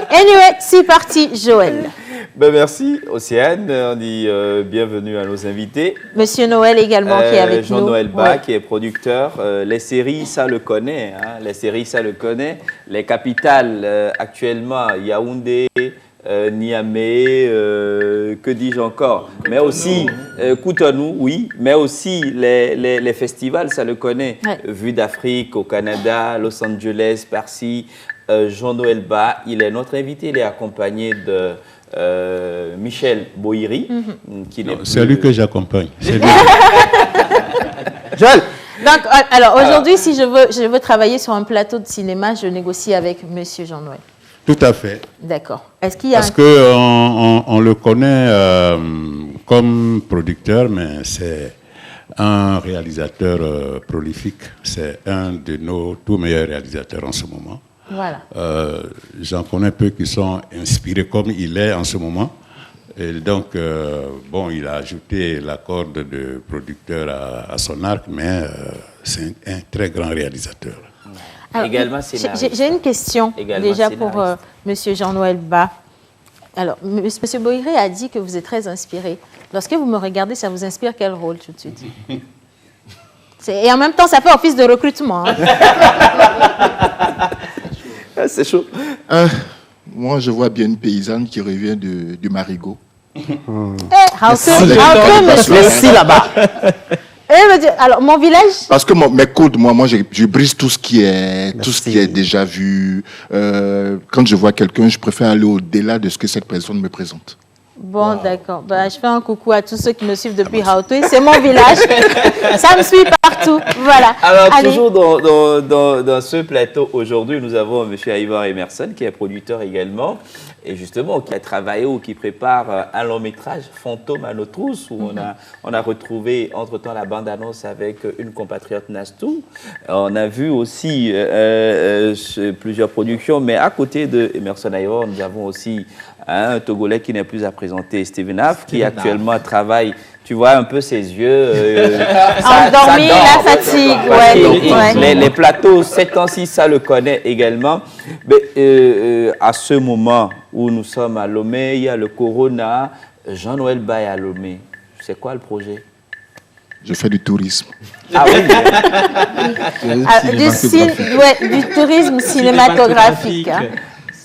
Anyway, c'est parti, Joël. Ben merci, Océane. On dit bienvenue à nos invités. Monsieur Noël également qui est avec nous. Jean-Noël Bas, qui est producteur. Les séries, ça le connaît. Hein. Les séries, ça le connaît. Les capitales, actuellement, Yaoundé, Niamey, que dis-je encore? Mais aussi, Cotonou, oui. Mais aussi, les festivals, ça le connaît. Ouais. Vue d'Afrique au Canada, Los Angeles, par-ci. Jean-Noël Bas, il est notre invité. Il est accompagné de... Michel Boiri, c'est lui que j'accompagne. Joël. Donc, alors aujourd'hui, si je veux travailler sur un plateau de cinéma, je négocie avec Monsieur Jean-Noël. Tout à fait. D'accord. Est-ce qu'il y a Parce qu'on le connaît comme producteur, mais c'est un réalisateur prolifique. C'est un de nos tout meilleurs réalisateurs en ce moment. Voilà. J'en connais peu qui sont inspirés comme il est en ce moment. Et donc, bon, il a ajouté la corde de producteur à son arc, mais c'est un très grand réalisateur. Alors, également, j'ai une question déjà pour Monsieur Jean-Noël Bas. Alors, Monsieur Boiré a dit que vous êtes très inspiré. Lorsque vous me regardez, ça vous inspire quel rôle tout de suite? Et en même temps, ça fait office de recrutement. Hein. C'est chaud. Moi, je vois bien une paysanne qui revient du Marigot. Merci là-bas. Alors, mon village... Parce que mes codes, moi je brise tout ce qui est déjà vu. Quand je vois quelqu'un, je préfère aller au-delà de ce que cette personne me présente. Bon, d'accord. Ben, je fais un coucou à tous ceux qui me suivent depuis Hautoué. C'est mon village. Ça me suit partout. Voilà. Alors, toujours dans ce plateau, aujourd'hui, nous avons M. Yvan Emerson, qui est producteur également, et justement, qui a travaillé ou qui prépare un long métrage, Fantôme à nos trousses, où on a retrouvé, entre-temps, la bande-annonce avec une compatriote Nastou. On a vu aussi plusieurs productions, mais à côté de Emerson Yvan, nous avons aussi un Togolais qui n'est plus à présenter, Steven Af, qui actuellement travaille, tu vois un peu ses yeux. Endormi, la fatigue. Les plateaux 7 ans 6, ça le connaît également. Mais à ce moment où nous sommes à Lomé, il y a le Corona, Jean-Noël Bas à Lomé. C'est quoi le projet? Je fais du tourisme. Ah oui. Du tourisme cinématographique. Hein.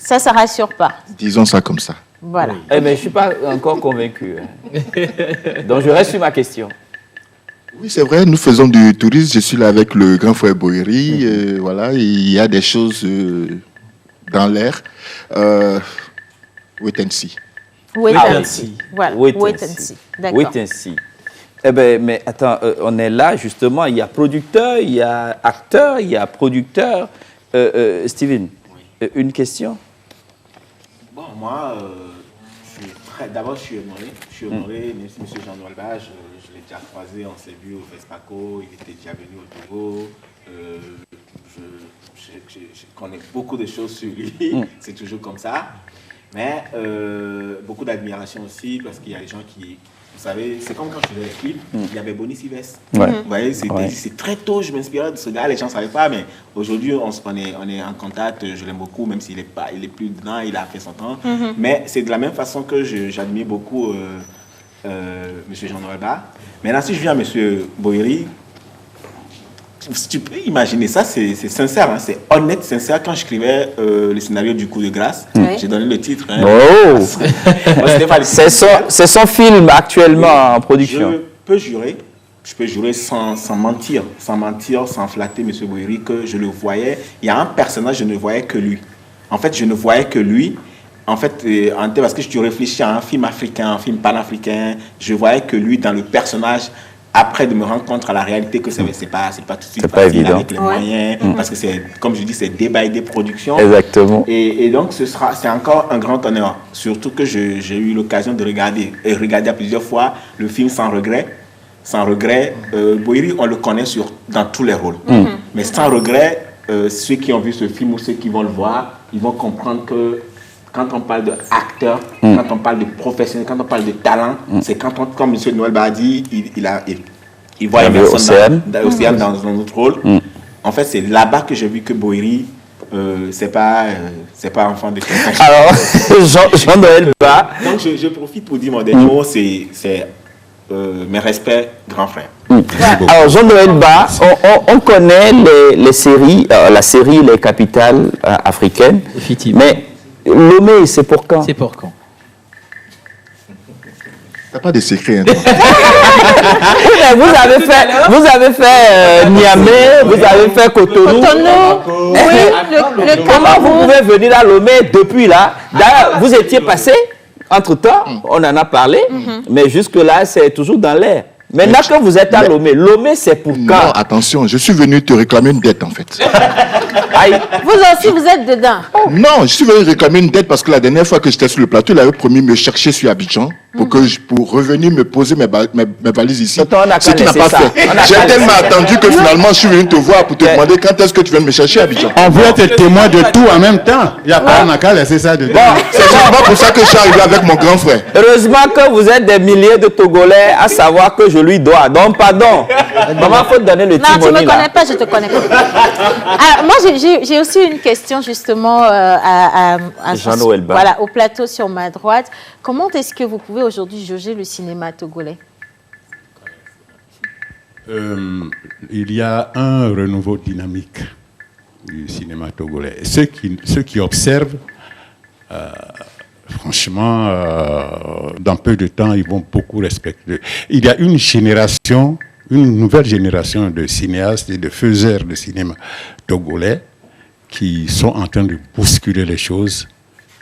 Ça ne rassure pas. Disons ça comme ça. Voilà. Mais je ne suis pas encore convaincu. Donc, je reste sur ma question. Oui, c'est vrai, nous faisons du tourisme. Je suis là avec le grand frère Boiri. Voilà, il y a des choses dans l'air. Wait and see. Wait and see. Voilà. Wait and see. D'accord. Wait and see. Eh ben, mais attends, on est là, justement. Il y a producteur, il y a acteur, il y a producteur. Steven, une question? Bon, moi, d'abord, je suis honoré. Même si M. Jean-Noël Bas, je l'ai déjà croisé, on s'est vu au FESPACO, il était déjà venu au Togo. Je connais beaucoup de choses sur lui, c'est toujours comme ça. Mais beaucoup d'admiration aussi, parce qu'il y a des gens qui... Vous savez, c'est comme quand je faisais les clips, il y avait Bonnie Sylvestre. Vous voyez, c'est très tôt, je m'inspirais de ce gars, les gens ne savaient pas, mais aujourd'hui, on est en contact, je l'aime beaucoup, même s'il est plus dedans, il a fait son temps. Mais c'est de la même façon que j'admire beaucoup M. Jean-Noël Bas. Maintenant, si je viens à M. Boiri, Tu peux imaginer ça, c'est sincère, hein, c'est honnête, sincère. Quand j'écrivais le scénario du Coup de grâce, j'ai donné le titre. Hein. Oh. C'est son film actuellement en production. Je peux jurer sans mentir, sans flatter M. Boiri, que je le voyais. Il y a un personnage, je ne voyais que lui. En fait, je ne voyais que lui. En fait, parce que je réfléchis à un film africain, un film panafricain, je voyais que lui dans le personnage. Après de me rendre compte à la réalité que c'est pas tout de suite pas évident avec les moyens, parce que c'est, comme je dis, c'est day by day production. Exactement. Et donc c'est encore un grand honneur, surtout que j'ai eu l'occasion de regarder à plusieurs fois le film Sans regret. Sans regret, Boiri, on le connaît dans tous les rôles. Mais Sans regret, ceux qui ont vu ce film ou ceux qui vont le voir, ils vont comprendre que quand on parle d'acteur, quand on parle de professionnel, quand on parle de talent, c'est quand comme M. Noël Badi, il voit une personne dans un autre rôle. En fait, c'est là-bas que j'ai vu que Boiri, c'est pas enfant de quelqu'un. Alors, Jean-Noël Ba. Donc, je profite pour dire mon dernier mot, c'est mes respects, grand frère. Alors, Jean-Noël Ba, on connaît les séries, la série Les Capitales africaines. Effectivement. Mais Lomé, c'est pour quand? C'est pour quand? T'as pas de secret. Hein, vous avez fait Niamey, vous avez fait Cotonou. Oui, comment vous pouvez venir à Lomé depuis là? D'ailleurs, vous étiez passé, entre-temps, on en a parlé, mais jusque-là, c'est toujours dans l'air. Maintenant que vous êtes à Lomé, Lomé, c'est pour quand? Non, attention, je suis venu te réclamer une dette, en fait. Vous aussi, vous êtes dedans. Non, je suis venu réclamer une dette parce que la dernière fois que j'étais sur le plateau, il avait promis de me chercher sur Abidjan pour revenir me poser mes valises ici. Ce qu'il n'a pas fait. J'ai tellement attendu que finalement, je suis venu te voir pour te demander quand est-ce que tu viens me chercher à Abidjan. On veut être témoin de tout en même temps. Il n'y a pas qu'à laisser ça dedans. Bon, c'est justement pour ça que je suis arrivé avec mon grand frère. Heureusement que vous êtes des milliers de Togolais à savoir que je lui dois. Donc, pardon. Maman, il faut te donner le timoni. Non, tu ne me connais pas, je te connais pas. Alors, moi, j'ai aussi une question justement à Jean-Noël Ba. Voilà, au plateau sur ma droite. Comment est-ce que vous pouvez aujourd'hui jauger le cinéma togolais? Il y a un renouveau dynamique du cinéma togolais. Ceux qui observent, franchement, dans peu de temps, ils vont beaucoup respecter. Il y a une nouvelle génération de cinéastes et de faiseurs de cinéma togolais qui sont en train de bousculer les choses.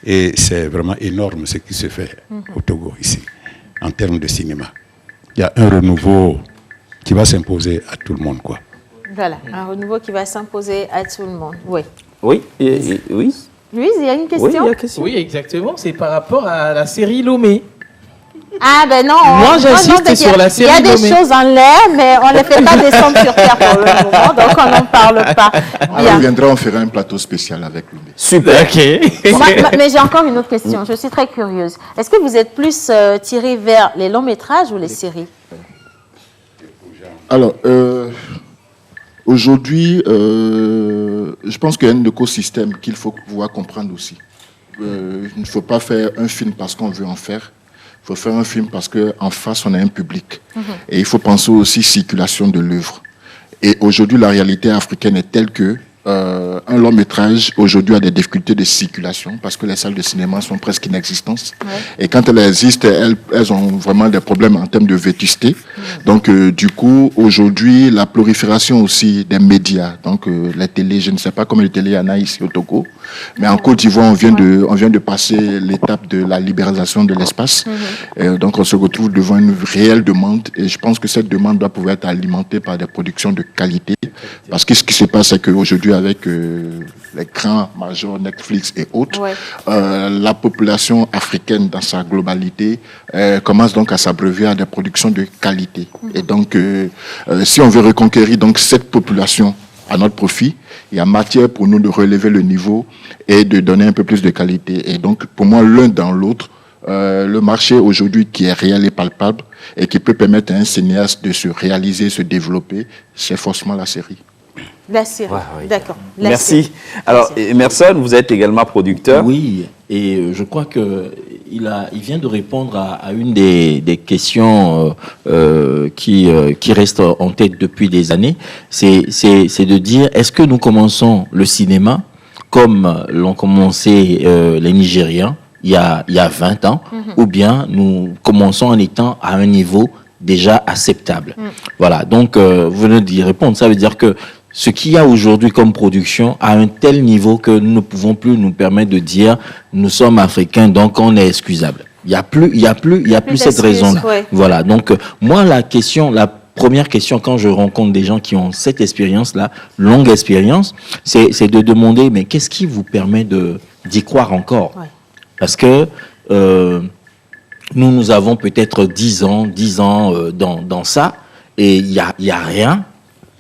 Et c'est vraiment énorme ce qui se fait au Togo ici, en termes de cinéma. Il y a un renouveau qui va s'imposer à tout le monde, quoi. Voilà, un renouveau qui va s'imposer à tout le monde. Oui. Oui, oui. Louise, il y a une question? Oui, il y a une question. Oui, exactement. C'est par rapport à la série Lomé. Ah ben non. Moi, j'insiste sur la série Lomé. Il y a des choses en l'air, mais on ne les fait pas descendre sur terre pour le moment, donc on n'en parle pas. On reviendra, on fera un plateau spécial avec Lomé. Super. Ok. Mais j'ai encore une autre question. Je suis très curieuse. Est-ce que vous êtes plus tiré vers les longs métrages ou les séries? Alors, aujourd'hui, je pense qu'il y a un écosystème qu'il faut pouvoir comprendre aussi. Il ne faut pas faire un film parce qu'on veut en faire. Il faut faire un film parce qu'en face, on a un public. Et il faut penser aussi circulation de l'œuvre. Et aujourd'hui, la réalité africaine est telle que un long métrage, aujourd'hui, a des difficultés de circulation parce que les salles de cinéma sont presque inexistantes. Et quand elles existent, elles ont vraiment des problèmes en termes de vétusté. Donc, du coup, aujourd'hui, la prolifération aussi des médias, donc la télé, je ne sais pas combien de télé il y en a ici au Togo, mais en Côte d'Ivoire, on vient de passer l'étape de la libéralisation de l'espace. Donc, on se retrouve devant une réelle demande et je pense que cette demande doit pouvoir être alimentée par des productions de qualité. Parce que ce qui se passe, c'est qu'aujourd'hui, avec les grands majors Netflix et autres, la population africaine dans sa globalité commence donc à s'abreuver à des productions de qualité. Et donc, si on veut reconquérir donc cette population à notre profit, il y a matière pour nous de relever le niveau et de donner un peu plus de qualité. Et donc, pour moi, l'un dans l'autre, le marché aujourd'hui qui est réel et palpable et qui peut permettre à un cinéaste de se réaliser, se développer, c'est forcément la série. La série, d'accord. Merci. Alors, Emerson, vous êtes également producteur. Oui, et je crois qu'il il vient de répondre à une des questions qui reste en tête depuis des années. C'est de dire, est-ce que nous commençons le cinéma comme l'ont commencé les Nigériens il y a 20 ans, ou bien nous commençons en étant à un niveau déjà acceptable. Voilà, donc vous venez d'y répondre. Ça veut dire que ce qu'il y a aujourd'hui comme production a un tel niveau que nous ne pouvons plus nous permettre de dire nous sommes africains, donc on est excusable. Il y a plus cette raison-là. Ouais. Voilà, donc moi la première question quand je rencontre des gens qui ont cette expérience-là, longue expérience, c'est de demander mais qu'est-ce qui vous permet d'y croire encore? Parce que nous avons peut-être 10 ans dans ça et il y a rien.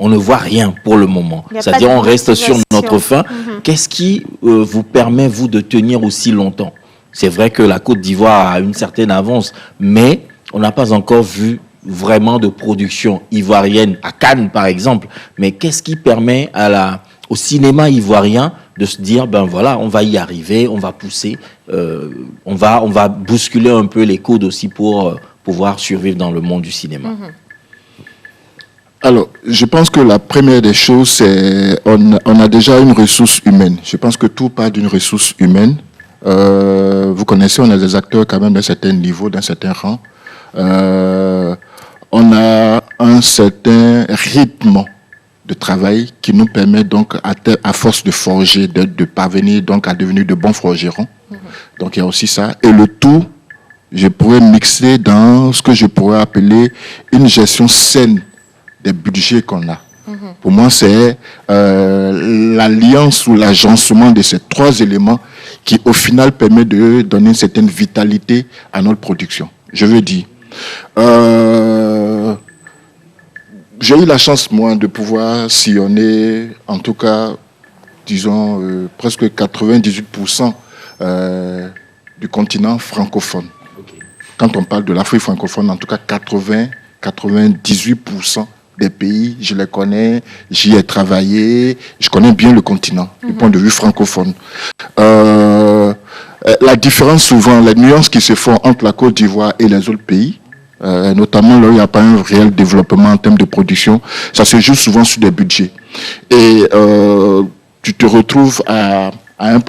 On ne voit rien pour le moment. C'est-à-dire on reste sur notre faim. Qu'est-ce qui vous permet, vous, de tenir aussi longtemps? C'est vrai que la Côte d'Ivoire a une certaine avance, mais on n'a pas encore vu vraiment de production ivoirienne à Cannes, par exemple. Mais qu'est-ce qui permet au cinéma ivoirien de se dire, ben voilà, on va y arriver, on va pousser, on va bousculer un peu les codes aussi pour pouvoir survivre dans le monde du cinéma? Alors, je pense que la première des choses, c'est on a déjà une ressource humaine. Je pense que tout part d'une ressource humaine. Vous connaissez, on a des acteurs quand même d'un certain niveau, d'un certain rang. On a un certain rythme de travail qui nous permet donc, à force de forger, de parvenir donc à devenir de bons forgerons. Donc il y a aussi ça. Et le tout, je pourrais mixer dans ce que je pourrais appeler une gestion saine des budgets qu'on a. Pour moi, c'est l'alliance ou l'agencement de ces trois éléments qui, au final, permet de donner une certaine vitalité à notre production. Je veux dire, j'ai eu la chance, moi, de pouvoir sillonner, en tout cas, disons, presque 98% du continent francophone. Quand on parle de l'Afrique francophone, en tout cas 98% des pays, je les connais, j'y ai travaillé, je connais bien le continent, du point de vue francophone. La différence souvent, les nuances qui se font entre la Côte d'Ivoire et les autres pays, notamment là où il n'y a pas un réel développement en termes de production, ça se joue souvent sur des budgets. Et tu te retrouves à un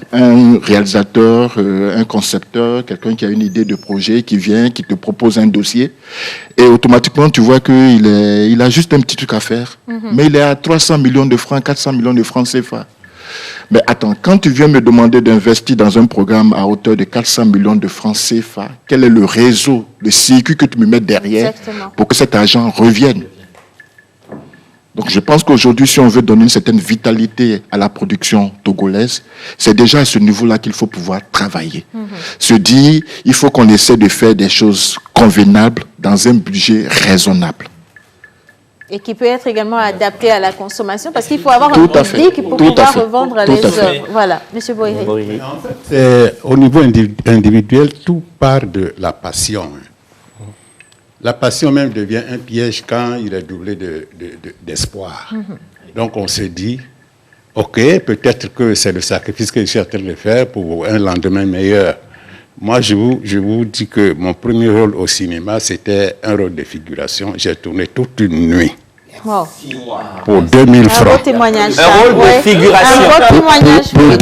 réalisateur, un concepteur, quelqu'un qui a une idée de projet, qui vient, qui te propose un dossier, et automatiquement tu vois qu'il a juste un petit truc à faire, mais il est à 300 millions de francs, 400 millions de francs CFA. Mais attends, quand tu viens me demander d'investir dans un programme à hauteur de 400 millions de francs CFA, quel est le réseau, le circuit que tu me mets derrière pour que cet argent revienne? Donc je pense qu'aujourd'hui, si on veut donner une certaine vitalité à la production togolaise, c'est déjà à ce niveau-là qu'il faut pouvoir travailler. Se dire, il faut qu'on essaie de faire des choses convenables dans un budget raisonnable. Et qui peut être également adapté à la consommation, parce qu'il faut avoir un public pour pouvoir revendre les œuvres. Voilà, M. Boiri. En fait, au niveau individuel, tout part de la passion. La passion même devient un piège quand il est doublé d'espoir. Donc on se dit, ok, peut-être que c'est le sacrifice que je suis en train de faire pour un lendemain meilleur. Moi, je vous dis que mon premier rôle au cinéma, c'était un rôle de figuration. J'ai tourné toute une nuit. Wow. Pour 2000 francs. Un beau témoignage. Un rôle de figuration. Un beau témoignage. Pour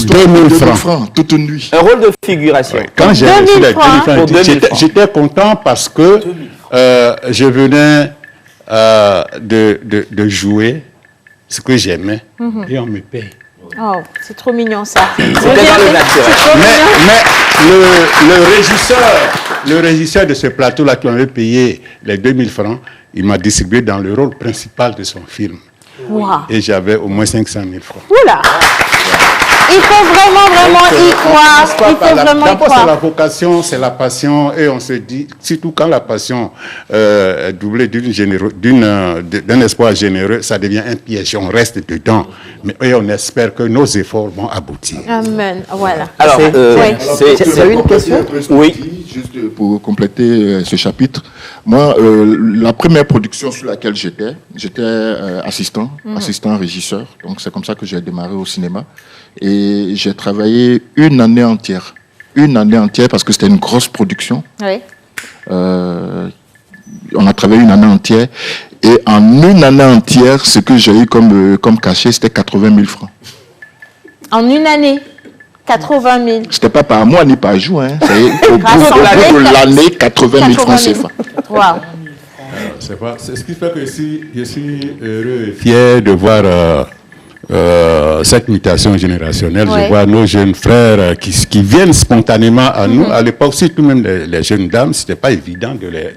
2000 francs. Toute une nuit. Un rôle de figuration. Ouais. Quand j'ai reçu les 2000 francs, j'étais content parce que je venais de jouer ce que j'aimais et on me paye. Oh, c'est trop mignon ça. Mais le régisseur de ce plateau-là qui m'avait payé les 2000 francs, il m'a distribué dans le rôle principal de son film. Wow. Et j'avais au moins 500 000 francs. Oula! Il faut vraiment y croire. Il faut vraiment y D'abord, croire. c'est la vocation, c'est la passion. Et on se dit, surtout quand la passion est doublée d'un espoir généreux, ça devient un piège. On reste dedans. Mais et on espère que nos efforts vont aboutir. Amen. Voilà. Alors, c'est une question. Oui. Juste pour compléter ce chapitre, moi, la première production sur laquelle j'étais assistant régisseur. Donc c'est comme ça que j'ai démarré au cinéma. Et j'ai travaillé une année entière une année entière parce que c'était une grosse production. Oui. On a travaillé une année entière. Et en une année entière, ce que j'ai eu comme cachet, c'était 80 000 francs. En une année 80 000. C'était pas par mois ni par jour. Hein. Au bout de l'année, 80 000 francs CFA. Wow. C'est ce qui fait que je suis heureux et fier de voir cette mutation générationnelle. Ouais. Je vois nos jeunes frères qui viennent spontanément à nous. À l'époque, surtout même les jeunes dames, c'était pas évident de les...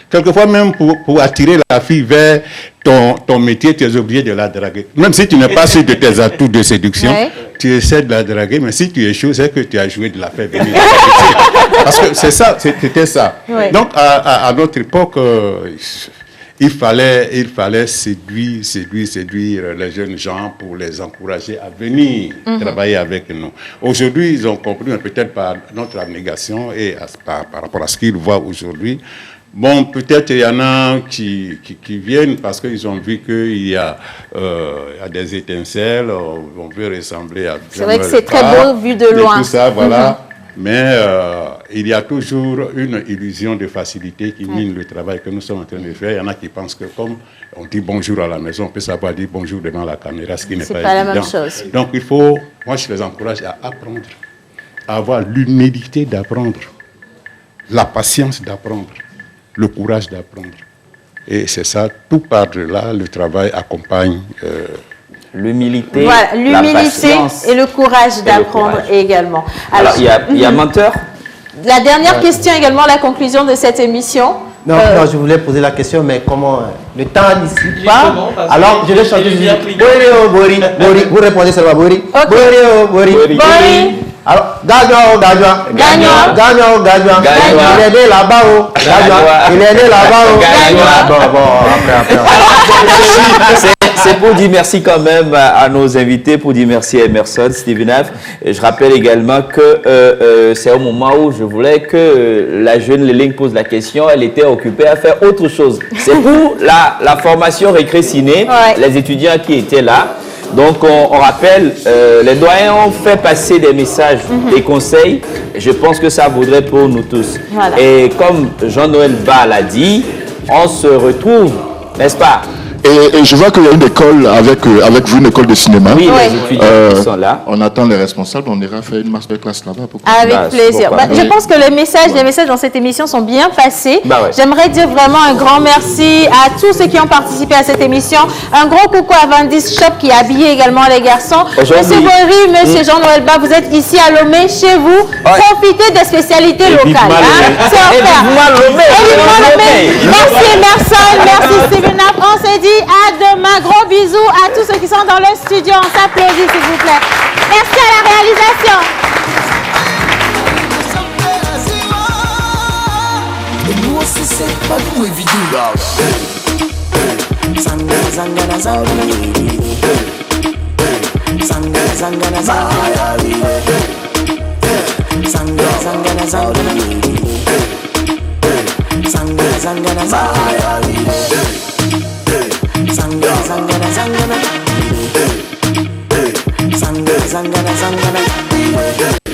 Quelquefois même pour attirer la fille vers ton métier, tu es obligé de la draguer. Même si tu n'es pas sûr de tes atouts de séduction, tu essaies de la draguer, mais si tu échoues, c'est que tu as joué de la faire venir. Parce que c'est ça, c'était ça. Ouais. Donc, à notre époque... il fallait séduire les jeunes gens pour les encourager à venir travailler avec nous. Aujourd'hui, ils ont compris, peut-être par notre abnégation et par rapport à ce qu'ils voient aujourd'hui. Bon, peut-être il y en a qui viennent parce qu'ils ont vu qu'il y a des étincelles, on veut ressembler à... C'est vrai que c'est très beau vu de loin. Tout ça, voilà. Mais il y a toujours une illusion de facilité qui mine le travail que nous sommes en train de faire. Il y en a qui pensent que comme on dit bonjour à la maison, on peut savoir dire bonjour devant la caméra, ce qui n'est pas évident. C'est pas la même chose. Donc moi je les encourage à apprendre, à avoir l'humilité d'apprendre, la patience d'apprendre, le courage d'apprendre. Et c'est ça, tout par de là, le travail accompagne... l'humilité, voilà, l'humilité la patience et le courage d'apprendre également. Alors, il y a menteur. La dernière question également, la conclusion de cette émission. Non, je voulais poser la question, mais comment le temps n'ici pas. Alors, je vais chanter. Bori, vous répondez seulement Bori. Bori. Alors, gagnant. Il est né là-bas. Il est né là-bas. Bon, après. C'est pour dire merci quand même à nos invités, pour dire merci à Emerson, Steven F. Et je rappelle également que c'est au moment où je voulais que la jeune Léline pose la question, elle était occupée à faire autre chose. C'est pour la formation récré-ciné, les étudiants qui étaient là. Donc on rappelle, les doyens ont fait passer des messages, des conseils. Je pense que ça vaudrait pour nous tous. Voilà. Et comme Jean-Noël Ba l'a dit, on se retrouve, n'est-ce pas? Et je vois qu'il y a une école avec vous, une école de cinéma. Oui, les étudiants qui sont là. On attend les responsables, on ira faire une masterclass là-bas. Avec plaisir. Je pense que les messages dans cette émission sont bien passés. J'aimerais dire vraiment un grand merci à tous ceux qui ont participé à cette émission. Un gros coucou à Vandis Shop qui a habillé également les garçons. Monsieur Bory, Monsieur Jean-Noël Ba, vous êtes ici à Lomé, chez vous. Profitez des spécialités locales. C'est offert. Merci Emerson, merci Steven F. On s'est dit à demain. Gros bisous à tous ceux qui sont dans le studio. On s'applaudit s'il vous plaît. Merci à la réalisation. Zangana.